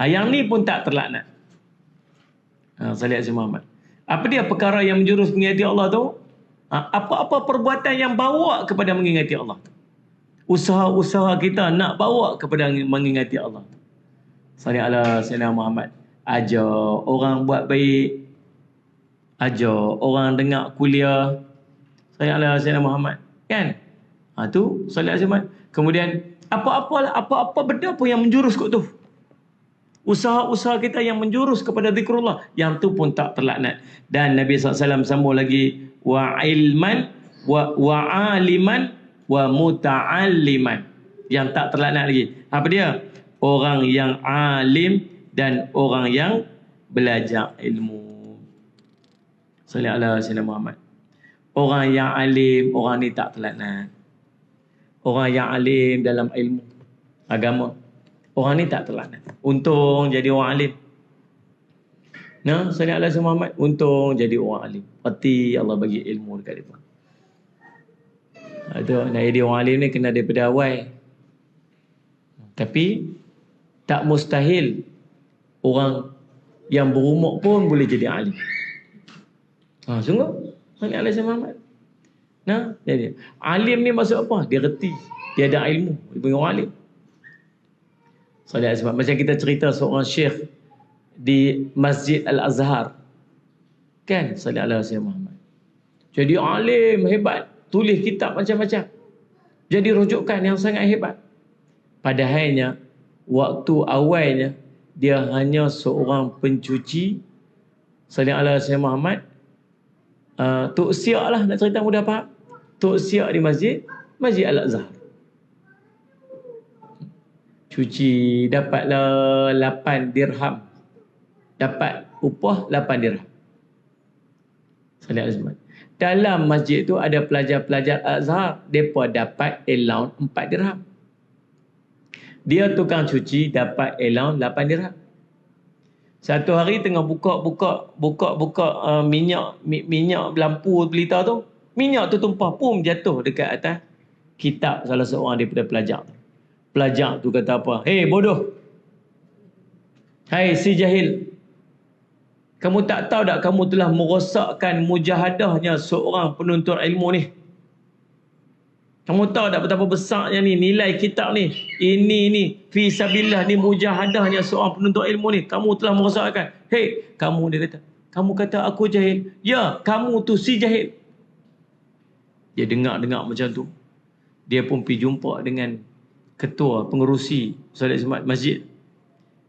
Yang ni pun tak terlaknat. Salli ala Sayyidina Muhammad. Apa dia perkara yang menjurus mengingati Allah tu? Apa-apa perbuatan yang bawa kepada mengingati Allah tu. Usaha-usaha kita nak bawa kepada mengingati Allah tu. Salli ala Sayyidina Muhammad. Ajar orang buat baik, ajar orang dengar kuliah, salli ala Sayyidina Muhammad, kan? Tu salli ala Sayyidina Muhammad. Kemudian apa-apa benda pun yang menjurus kot tu. Usaha-usaha kita yang menjurus kepada zikrullah, yang tu pun tak terlaknat. Dan Nabi SAW sambung lagi, wa ilman wa aliman wa muta'alliman. Yang tak terlaknat lagi. Apa dia? Orang yang alim dan orang yang belajar ilmu. Salli ala Sayyidina Muhammad. Orang yang alim, orang ni tak terlaknat. Orang yang alim dalam ilmu agama, orang ni tak terlaknat. Untung jadi orang alim. Salli ala Sayyidina Muhammad. Untung jadi orang alim. Pasti Allah bagi ilmu dekat dia. Itu nak jadi orang alim ni kena daripada awal. Tapi tak mustahil orang yang berumur pun boleh jadi alim. Sungguh. Salli ala Sayyidina Muhammad. Jadi alim ni maksud apa? Dia reti, dia ada ilmu, dia panggil orang alim. Salli ala Sayyidina Muhammad. Macam kita cerita seorang syekh di Masjid Al-Azhar. Kan? Sallallahu alaihi Muhammad. Jadi alim hebat, tulis kitab macam-macam. Jadi rujukan yang sangat hebat. Padahalnya waktu awalnya dia hanya seorang pencuci. Sallallahu alaihi Muhammad. Tok Siak lah, nak cerita mudah faham. Tok Siak di Masjid Al-Azhar. Cuci dapatlah 8 dirham. Dapat upah 8 dirham. Sallallahu alaihi Muhammad. Dalam masjid tu ada pelajar-pelajar Azhar, mereka dapat allowance 4 dirham. Dia tukang cuci dapat allowance 8 dirham. Satu hari tengah buka minyak lampu pelita tu, minyak tu tumpah pum jatuh dekat atas kitab salah seorang daripada pelajar tu. Pelajar tu kata apa? Hei bodoh. Hai si jahil. Kamu tak tahu tak kamu telah merosakkan mujahadahnya seorang penuntut ilmu ni? Kamu tahu tak betapa besarnya ni nilai kitab ni? Ini ni fi sabilillah ni mujahadahnya seorang penuntut ilmu ni. Kamu telah merosakkan. Hei, kamu, dia kata. Kamu kata aku jahil. Ya, kamu tu si jahil. Dia dengar macam tu. Dia pun pergi jumpa dengan ketua pengerusi solat Jumaat masjid.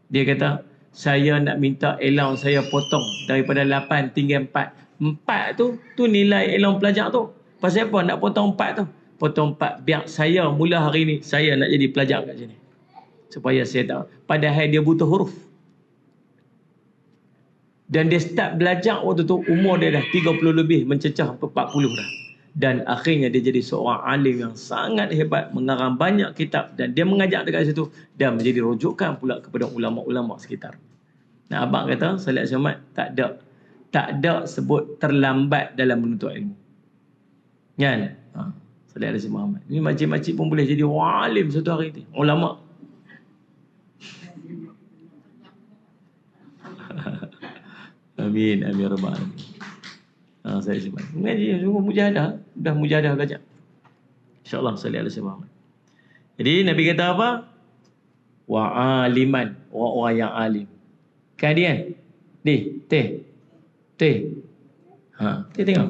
Dia kata, saya nak minta allowance saya potong daripada 8 tinggal 4. 4 tu nilai allowance pelajar tu. Pasal apa nak potong 4 tu? Potong 4 biar saya mula hari ni saya nak jadi pelajar kat sini. Supaya saya tahu. Padahal dia butuh huruf. Dan dia start belajar waktu tu umur dia dah 30 lebih mencecah 40 dah. Dan akhirnya dia jadi seorang alim yang sangat hebat, mengarang banyak kitab dan dia mengajar dekat situ dan menjadi rujukan pula kepada ulama-ulama sekitar. Nah, abang kata Salat Jumaat tak ada sebut terlambat dalam menuntut ilmu. Kan? Salat Muhammad. Ini makcik-makcik pun boleh jadi alim satu hari ni. Ulama. Amin, amin rabbal alamin. Saya simpan. Mengaji sungguh mujahadah, dah mujahadah belajar. Insya-Allah sallallahu alaihi wasallam. Jadi Nabi kata apa? Wa aliman, orang-orang yang alim. Kan dia? Teh. Teh tengok.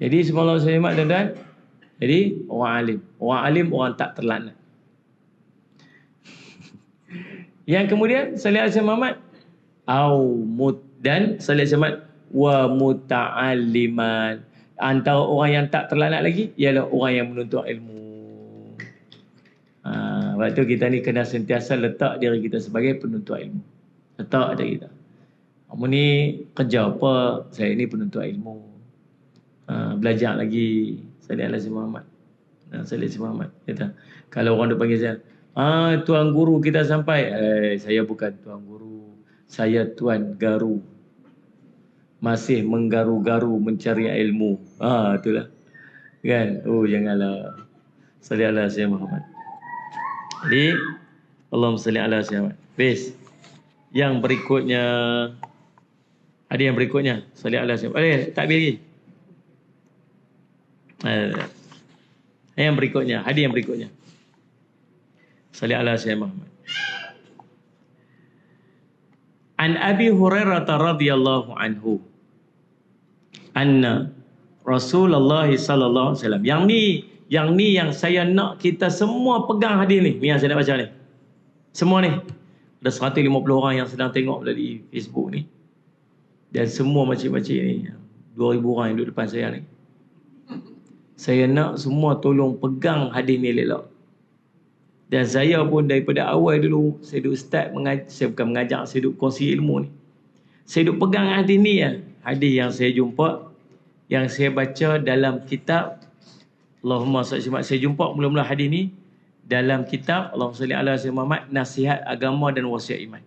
Jadi semalam saya mak dan jadi orang alim. Orang alim orang tak terlaknat. Yang kemudian sallallahu alaihi Muhammad dan sallallahu alaihi Muhammad wa muta'alliman. Antara orang yang tak terlaknat lagi ialah orang yang menuntut ilmu. Sebab tu kita ni kena sentiasa letak diri kita sebagai penuntut ilmu. Letak ada kita. Kamu ni kerja apa? Saya ni penuntut ilmu. Belajar lagi. Sallallahu alaihi Muhammad. Sallallahu alaihi Muhammad. Kata, kalau orang dia panggil saya, tuan guru kita sampai. Saya bukan tuan guru. Saya tuan garu. Masih menggaru-garu mencari ilmu. Itulah. Kan? Oh, janganlah. Sallallahu alaihi Muhammad. Jadi, Allahumma salli ala Muhammad. Bes. Yang berikutnya. Ada yang berikutnya. Sallallahu alaihi Muhammad. Takbir lagi. Yang berikutnya. Ada yang berikutnya. Sallallahu alaihi Muhammad. An Abi Hurairah radhiyallahu anhu anna Rasulullah sallallahu alaihi wasallam. Yang ni yang saya nak kita semua pegang hadis ni. Ni yang saya nak baca ni. Semua ni. Ada 150 orang yang sedang tengok dari Facebook ni. Dan semua makcik-makcik ni. 2000 orang yang duduk depan saya ni. Saya nak semua tolong pegang hadis ni elok. Dan saya pun daripada awal dulu, saya duduk start mengajar, saya bukan mengajar, saya duduk kongsi ilmu ni. Saya duduk pegang hadis ni ya. Hadis yang saya jumpa, yang saya baca dalam kitab Allahumma salli ala Muhammad. Saya jumpa mula-mula hadis ni dalam kitab Allahumma salli ala Muhammad, Nasihat Agama dan Wasiat Iman.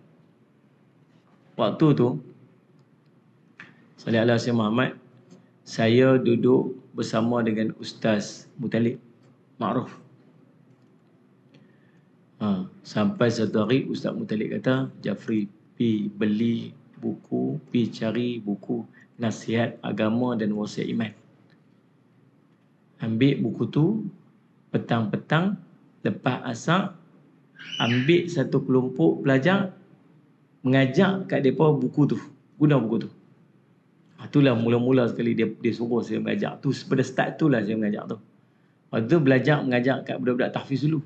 Waktu tu, salli ala Muhammad, saya duduk bersama dengan Ustaz Mutalib Ma'ruf. Sampai satu hari Ustaz Mutalib kata, Jafri, pi beli buku, pi cari buku Nasihat Agama dan Wasiat Iman. Ambil buku tu, petang-petang, lepas asar, ambil satu kelompok pelajar, mengajak kat depa buku tu, guna buku tu. Itulah mula-mula sekali dia suruh saya mengajar tu, pada start tu lah saya mengajar tu. Lepas tu mengajar kat budak-budak tahfiz dulu.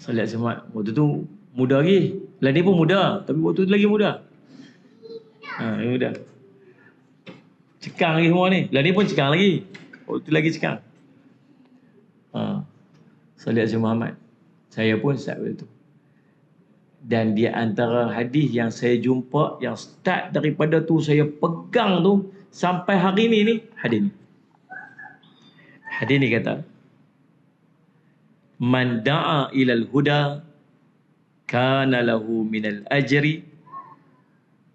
Salat Jumaat waktu tu muda lagi. Lah dia pun muda, tapi waktu tu lagi muda. Dia muda. Cekang lagi semua ni. Lah dia pun cekang lagi. Waktu tu lagi cekang. Salat Muhammad. Saya pun start waktu tu. Dan di antara hadis yang saya jumpa, yang start daripada tu saya pegang tu sampai hari ni hadis ni. Hadis ni kata, man da'a ilal huda kana lahu minal ajri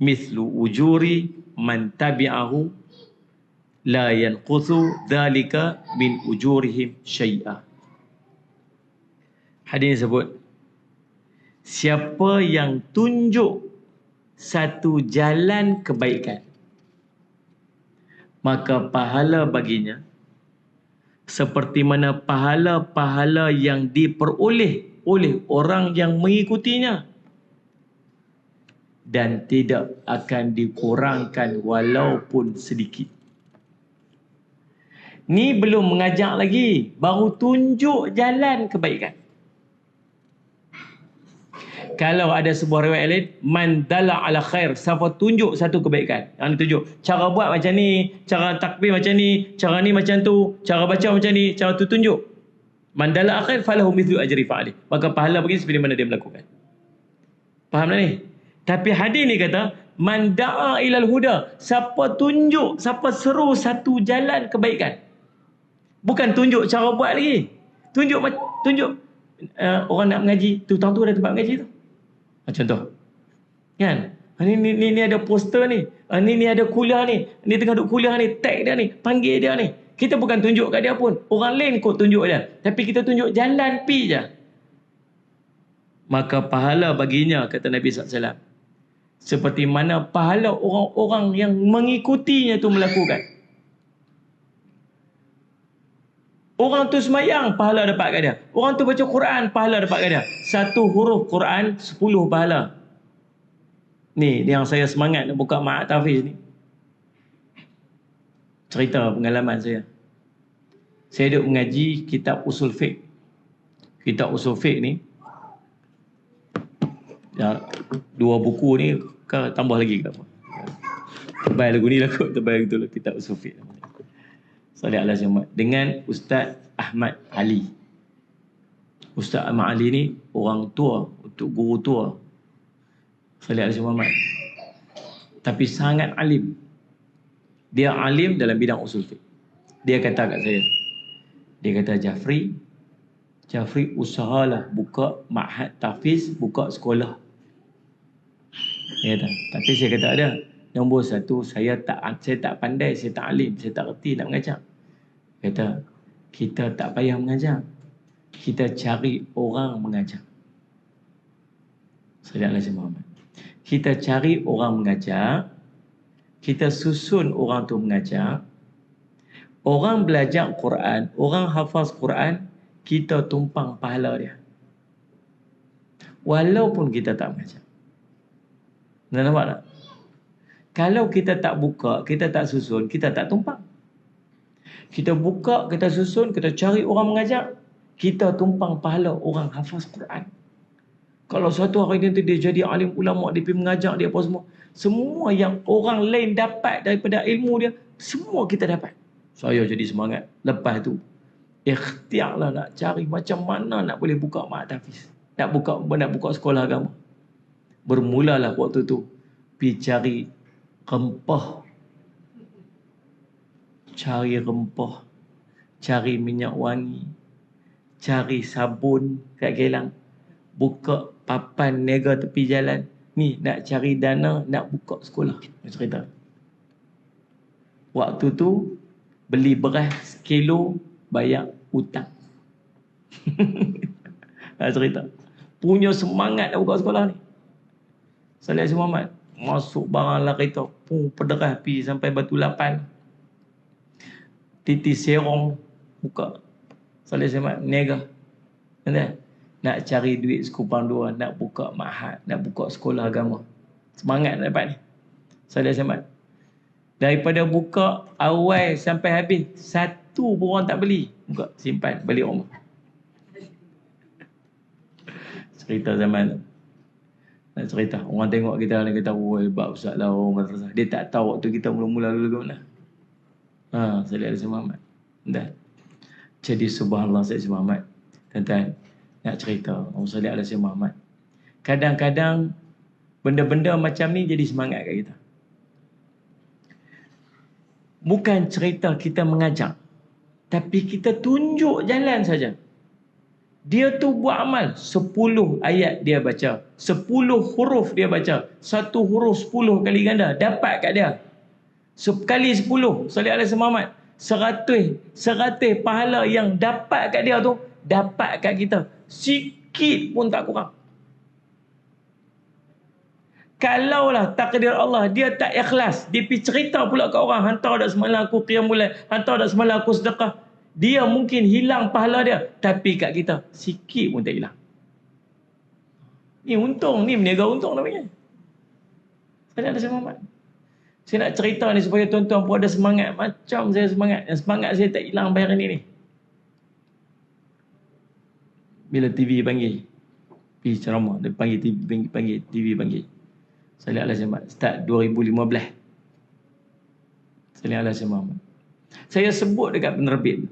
mithlu ujuri man tabi'ahu la yanquthu dhalika min ujurihim syai'a. Hadis ni sebut, siapa yang tunjuk satu jalan kebaikan, maka pahala baginya seperti mana pahala-pahala yang diperoleh oleh orang yang mengikutinya, dan tidak akan dikurangkan walaupun sedikit. Ni belum mengajak lagi, baru tunjuk jalan kebaikan. Kalau ada sebuah riwayat lain, man dalla ala khair, siapa tunjuk satu kebaikan. Yang tunjuk cara buat macam ni, cara takbir macam ni, cara ni macam tu, cara baca macam ni, cara tu tunjuk. Man dalla ala khair falahu mithlu ajri fa'ali. Maka pahala bagi seperti mana dia melakukan. Faham tak ni? Tapi hadis ni kata, man da'a ilal huda, siapa tunjuk, siapa seru satu jalan kebaikan. Bukan tunjuk cara buat lagi. Tunjuk orang nak mengaji, tu tang tu ada tempat mengaji tu. Contoh. Kan? Ni ada poster ni. Ni ada kuliah ni. Ni tengah duduk kuliah ni, tag dia ni, panggil dia ni. Kita bukan tunjuk kat dia pun. Orang lain kot tunjuk dia. Tapi kita tunjuk jalan pi je. Maka pahala baginya, kata Nabi SAW, seperti mana pahala orang-orang yang mengikutinya tu melakukan. Orang tu semayang, pahala dapat kat dia. Orang tu baca Quran, pahala dapat kat dia. Satu huruf Quran, 10 pahala. Ni yang saya semangat nak buka Ma'had Tahfiz ni. Cerita pengalaman saya. Saya duduk mengaji kitab Usul Fiqh. Kitab Usul Fiqh ni, ya, 2 buku ni tambah lagi ke apa. Tebal lagu ni lah kot, tebal betul lah kitab Usul Fiqh. Salih ala Muhammad dengan Ustaz Ahmad Ali. Ustaz Ahmad Ali ni orang tua, untuk guru tua. Salih ala Muhammad. Tapi sangat alim. Dia alim dalam bidang usul fiqh. Dia kata kat saya, dia kata, Jafri usahalah buka Ma'had Tahfiz, buka sekolah. Dia kata, tapi saya kata ada. Nombor satu, saya tak pandai, saya tak alim, saya tak reti nak mengajar. Kata, kita tak payah mengajar. Kita cari orang mengajar. Sallallahu alaihi wasallam. Kita cari orang mengajar, kita susun orang tu mengajar. Orang belajar Quran, orang hafaz Quran, kita tumpang pahala dia. Walaupun kita tak mengajar. Nampak tak? Kalau kita tak buka, kita tak susun, kita tak tumpang. Kita buka, kita susun, kita cari orang mengajar, kita tumpang pahala orang hafaz Quran. Kalau suatu hari nanti dia jadi alim ulama', dia pergi mengajar, dia apa semua. Semua yang orang lain dapat daripada ilmu dia, semua kita dapat. Saya jadi semangat. Lepas tu, ikhtiarlah nak cari macam mana nak boleh buka Ma'had Tahfiz. Nak buka sekolah agama. Bermulalah waktu tu, pergi cari rempah, cari minyak wangi, cari sabun kat Gelang, buka papan niaga tepi jalan. Ni nak cari dana nak buka sekolah. Cerita. Waktu tu beli beras sekilo, bayar hutang. Cerita. Punya semangat nak buka sekolah ni. Salih Muhammad masuk barang lah kereta, pederah pergi sampai Batu Lapan, Titi Serong buka. Salih Muhammad niaga. nak cari duit sekupang dua, nak buka ma'had, nak buka sekolah agama. Semangat nak dapat ni. Salih Samad. Daripada buka awal sampai habis, satu pun orang tak beli. Buka, simpan, balik rumah. Cerita zaman tu. Nak cerita. Orang tengok kita, orang kata, oh hebat Ustaz lah, orang madrasah. Dia tak tahu waktu kita mula-mula dulu ke mana. Salih Alaihi Muhammad. Dah. Jadi subhanallah Sayyid Muhammad. Tuan-tuan, nak cerita. Orang Salih Alaihi Muhammad. Kadang-kadang, benda-benda macam ni jadi semangat kat kita. Bukan cerita kita mengajak, tapi kita tunjuk jalan saja. Dia tu buat amal 10 ayat dia baca, 10 huruf dia baca, satu huruf 10 kali ganda dapat kat dia. Sekali 10 Salih Alaihi Muhammad, 100 pahala yang dapat kat dia tu dapat kat kita. Sikit pun tak kurang. Kalaulah takdir Allah, dia tak ikhlas, dia pergi cerita pula ke orang, hantar dak semalam aku qiyam bulan, hantar dak semalam aku sedekah, dia mungkin hilang pahala dia, tapi kat kita sikit pun tak hilang. Ni untung, ni meniaga untung namanya. Saya ada semangat. Saya nak cerita ni supaya tuan-tuan pun ada semangat macam saya semangat. Yang semangat saya tak hilang bayar ni. Bila TV panggil, pergi ceramah, dia panggil TV panggil. Salih Alaihi Muhammad. Start 2015. Salih Alaihi Muhammad. Saya sebut dekat penerbit.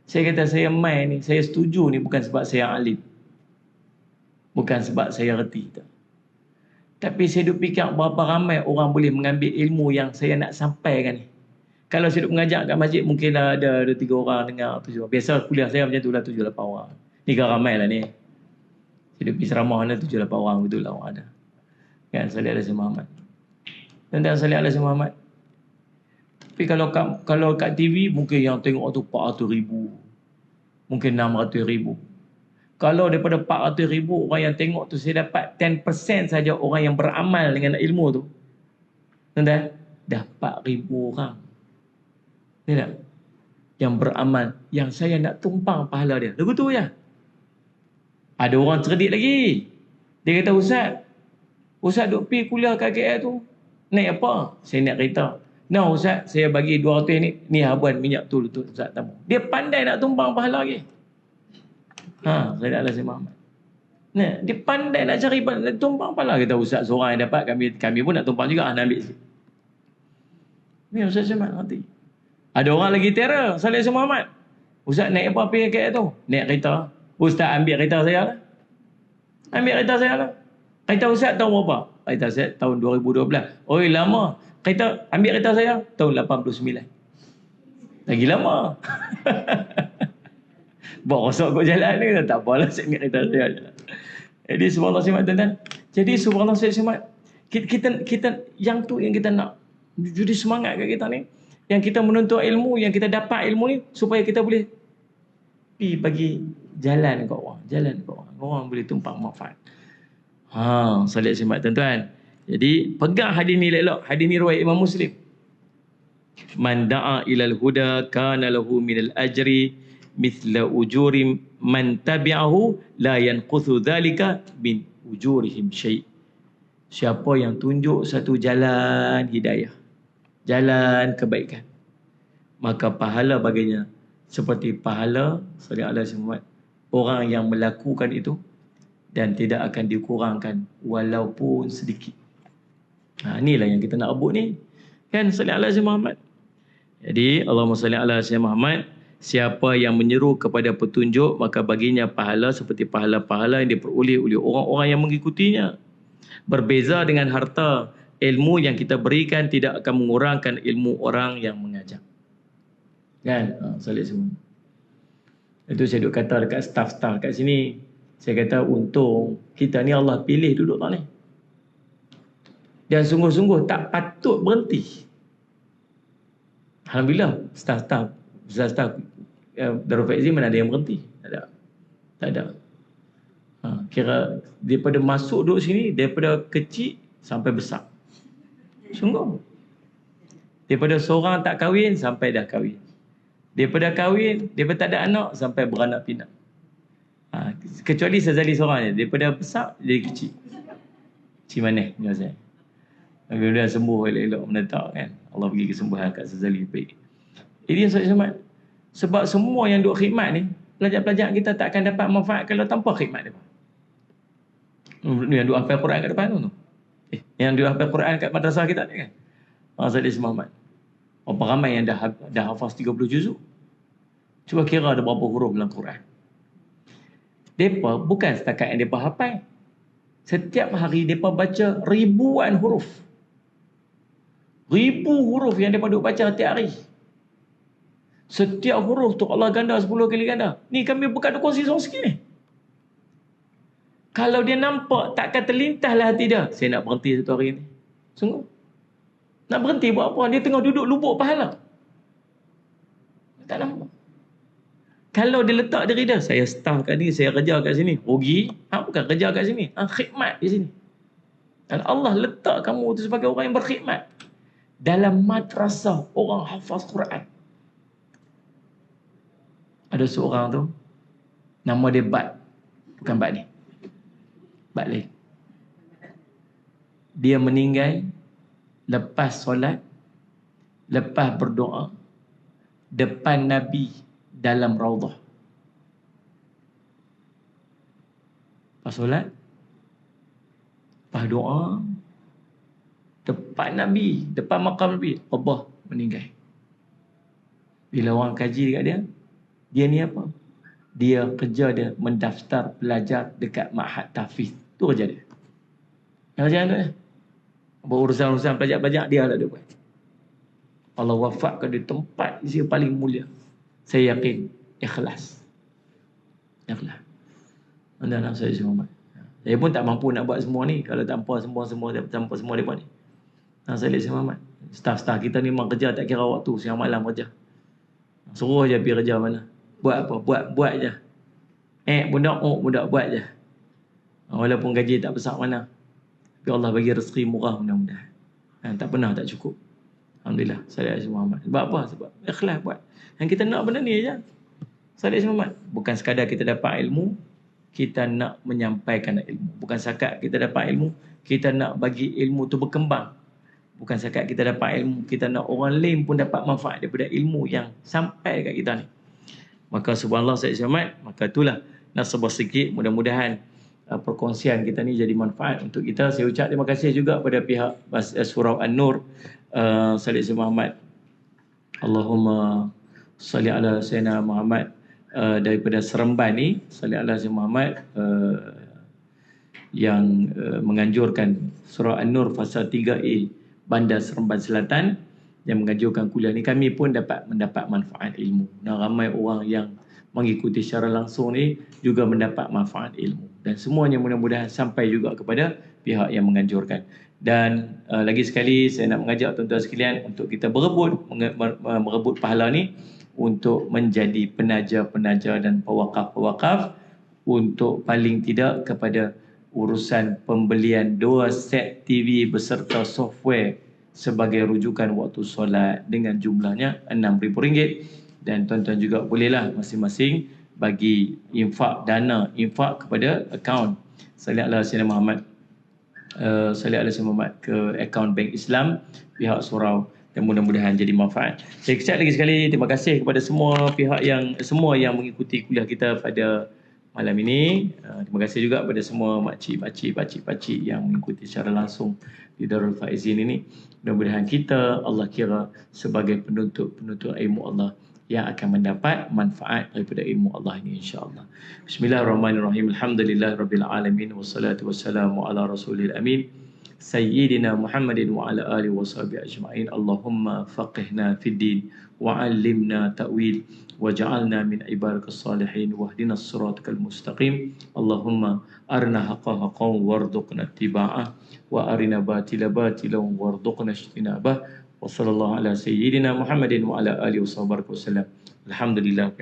Saya kata saya main ni, saya setuju ni bukan sebab saya alim. Bukan sebab saya reti. Tapi saya duk fikir berapa ramai orang boleh mengambil ilmu yang saya nak sampaikan ni. Kalau saya duk mengajar kat masjid, mungkin ada 3 orang dengar, 7 orang. Biasa kuliah saya macam tu lah, 7-8 orang. Ni kan ramai lah ni. Saya duk pergi ceramah ni 7-8 orang, betul lah orang ada. Kan Salih Alaihi Muhammad. Tentang Salih Alaihi Muhammad. Tapi kalau kat TV mungkin yang tengok tu 400,000. Mungkin 600,000. Kalau daripada 400,000 orang yang tengok tu saya dapat 10% saja orang yang beramal dengan ilmu tu. Tentang dah 4,000 orang. Ni tak? Yang beramal, yang saya nak tumpang pahala dia. Lagu tu ya. Ada orang cerdik lagi. Dia kata, Ustaz duk pergi kuliah kat KL tu, naik apa? Saya nak kereta. Nah Ustaz, saya bagi 200 ni habuan minyak tu Ustaz tamu. Dia pandai nak tumpang pahala lagi. Saya Alaihi Muhammad. Nah, dia pandai nak cari tumpang pahala. Kita Ustaz seorang yang dapat, kami pun nak tumpang juga, nak ambil sikit. Ni Ustaz Syamad nanti. Ada orang lagi terror, Salih Alaihi Muhammad. Ustaz naik apa pergi KL tu? Naik kereta. Ustaz ambil kereta saya lah. Ambil kereta saya lah. Kereta Ustaz tahun berapa? Kereta saya tahun 2012. Oi lama. Ambil kereta saya tahun 89. Lagi lama. Bawa rosak kot jalan ni. Tak apalah saya ambil kereta saya. Jadi subhanallah simak tuan-tuan. Jadi subhanallah saya simak. Kita yang tu yang kita nak. Jadi semangat kat kita ni. Yang kita menuntut ilmu, yang kita dapat ilmu ni supaya kita boleh pergi bagi jalan kat orang. Jalan kat orang. Orang boleh tumpang manfaat. Salih simak tuan-tuan. Jadi pegang hadis ni elok. Hadis ni riwayat Imam Muslim. Man da'a ilal huda kana lahu minal ajri mithla ujuri man tabi'ahu la yanquthu dhalika min ujurihim syai'. Siapa yang tunjuk satu jalan hidayah, jalan kebaikan, maka pahala baginya seperti pahala Salih Alaihi Muhammad orang yang melakukan itu, dan tidak akan dikurangkan walaupun sedikit. Inilah yang kita nak rebut ni. Kan Salih Alaihi Muhammad. Jadi Allahumma salli ala sayyidina Muhammad. Siapa yang menyeru kepada petunjuk, maka baginya pahala seperti pahala-pahala yang diperoleh oleh orang-orang yang mengikutinya. Berbeza dengan harta, ilmu yang kita berikan tidak akan mengurangkan ilmu orang yang mengajar. Kan? Salih semua. Itu saya duk kata dekat staff-staff kat sini. Saya kata untung kita ni Allah pilih duduk tak ni. Dan sungguh-sungguh tak patut berhenti. Alhamdulillah staff-staff Darul Faizi mana ada yang berhenti. Tak ada. Kira daripada masuk duduk sini, daripada kecil sampai besar. Sungguh. Daripada seorang tak kahwin sampai dah kahwin. Daripada kahwin, daripada tak ada anak sampai beranak pinak. Kecuali Sazali seorang je. Daripada besar jadi kecil. Kecil manis ni saya. Bila dah sembuh elok-elok menetap kan. Allah bagi kesembuhan kat Sazali baik. Ini yang saya selamat. Sebab semua yang duk khidmat ni, pelajar-pelajar kita tak akan dapat manfaat kalau tanpa khidmat dia. Yang duk hafal Quran kat depan tu. Yang duk hafal Quran kat madrasah kita ni kan. Sazali Muhammad. Berapa ramai yang dah hafaz 30 juzuk. Cuba kira ada berapa huruf dalam Quran. Mereka bukan setakat yang mereka hafal. Setiap hari mereka baca ribuan huruf. Ribu huruf yang mereka duk baca setiap hari. Setiap huruf tu Allah ganda 10 kali ganda. Ni kami bukan kongsi seorang sikit ni. Kalau dia nampak takkan terlintahlah hati dia. Saya nak berhenti satu hari ni. Sungguh. Nak berhenti buat apa? Dia tengah duduk lubuk pahala. Tak nampak. Kalau dia letak diri dia, saya staff kat ni, saya kerja kat sini. Rugi. Bukan kerja kat sini. Khidmat di sini. Dan Allah letak kamu tu sebagai orang yang berkhidmat. Dalam madrasah orang hafaz Quran. Ada seorang tu, nama dia Bat. Bukan Bat ni. Bat lain. Dia meninggal lepas solat, lepas berdoa, depan Nabi dalam raudah. Lepas solat, lepas doa, depan Nabi, depan makam Nabi, Allah meninggal. Bila orang kaji dekat dia ni apa? Dia kerja dia mendaftar belajar dekat Ma'had Tahfiz. Tu kerja dia. Yang kerja tu ya. Berurusan-urusan belajar-belajar dia lah dia buat. Allah wafatkan di tempat yang paling mulia. Saya yakin ikhlas. Ikhlas. Anda nak saya Muhammad. Saya pun tak mampu nak buat semua ni kalau tanpa semua depa ni. Saya lihat Muhammad. Staf-staf kita ni memang kerja tak kira waktu, siang malam kerja. Suruh je pergi kerja mana. Buat apa? Buat je. Budak buat je. Walaupun gaji tak besar mana. Tapi Allah bagi rezeki murah mudah-mudahan. Tak pernah tak cukup. Alhamdulillah. Salih Muhammad. Sebab apa? Sebab ikhlas buat. Yang kita nak benda ni je. Salih Muhammad. Bukan sekadar kita dapat ilmu, kita nak menyampaikan ilmu. Bukan sekadar kita dapat ilmu, kita nak bagi ilmu tu berkembang. Bukan sekadar kita dapat ilmu, kita nak orang lain pun dapat manfaat daripada ilmu yang sampai dekat kita ni. Maka subhanallah Said Syamad, maka itulah nasabah sikit, mudah-mudahan perkongsian kita ni jadi manfaat untuk kita. Saya ucap terima kasih juga pada pihak Surau An-Nur, Salih Muhammad. Allahumma salli ala Sayyidina Muhammad, daripada Seremban ni, salli ala Sayyidina Muhammad, yang menganjurkan Surau An-Nur Fasa 3A Bandar Seremban Selatan, yang mengajukan kuliah ni. Kami pun mendapat manfaat ilmu. Dan ramai orang yang mengikuti secara langsung ni juga mendapat manfaat ilmu. Dan semuanya mudah-mudahan sampai juga kepada pihak yang menganjurkan. Dan lagi sekali saya nak mengajak tuan-tuan sekalian untuk kita merebut pahala ni untuk menjadi penaja-penaja dan pewakaf-pewakaf, untuk paling tidak kepada urusan pembelian 2 set TV beserta software sebagai rujukan waktu solat dengan jumlahnya RM6,000. Dan tuan-tuan juga bolehlah masing-masing bagi dana infak kepada akaun Salih ala Sayyidina Muhammad, Salih ala Sayyidina Muhammad ke akaun Bank Islam pihak surau, dan mudah-mudahan jadi manfaat. Saya ucap lagi sekali terima kasih kepada semua pihak semua yang mengikuti kuliah kita pada malam ini. Terima kasih juga kepada semua makcik yang mengikuti secara langsung di Darul Faizin ini. Mudah-mudahan kita Allah kira sebagai penuntut ilmu Allah yang akan mendapat manfaat daripada ilmu Allah ini insya-Allah. Bismillahirrahmanirrahim. Alhamdulillahirabbil alamin wassalatu wassalamu ala rasulil amin sayyidina Muhammadin wa ala alihi washabihi ajma'in. Allahumma faqihna fid din wa 'allimna ta'wil waj'alna min ibadikas salihin wahdinas siratal mustaqim. Allahumma arina haqqa haqqan warzuqna ittiba'ah wa arina batila batilan warzuqna ijtinabah. Wa sallallahu ala sayyidina Muhammadin wa ala alihi wasallam. Alhamdulillah.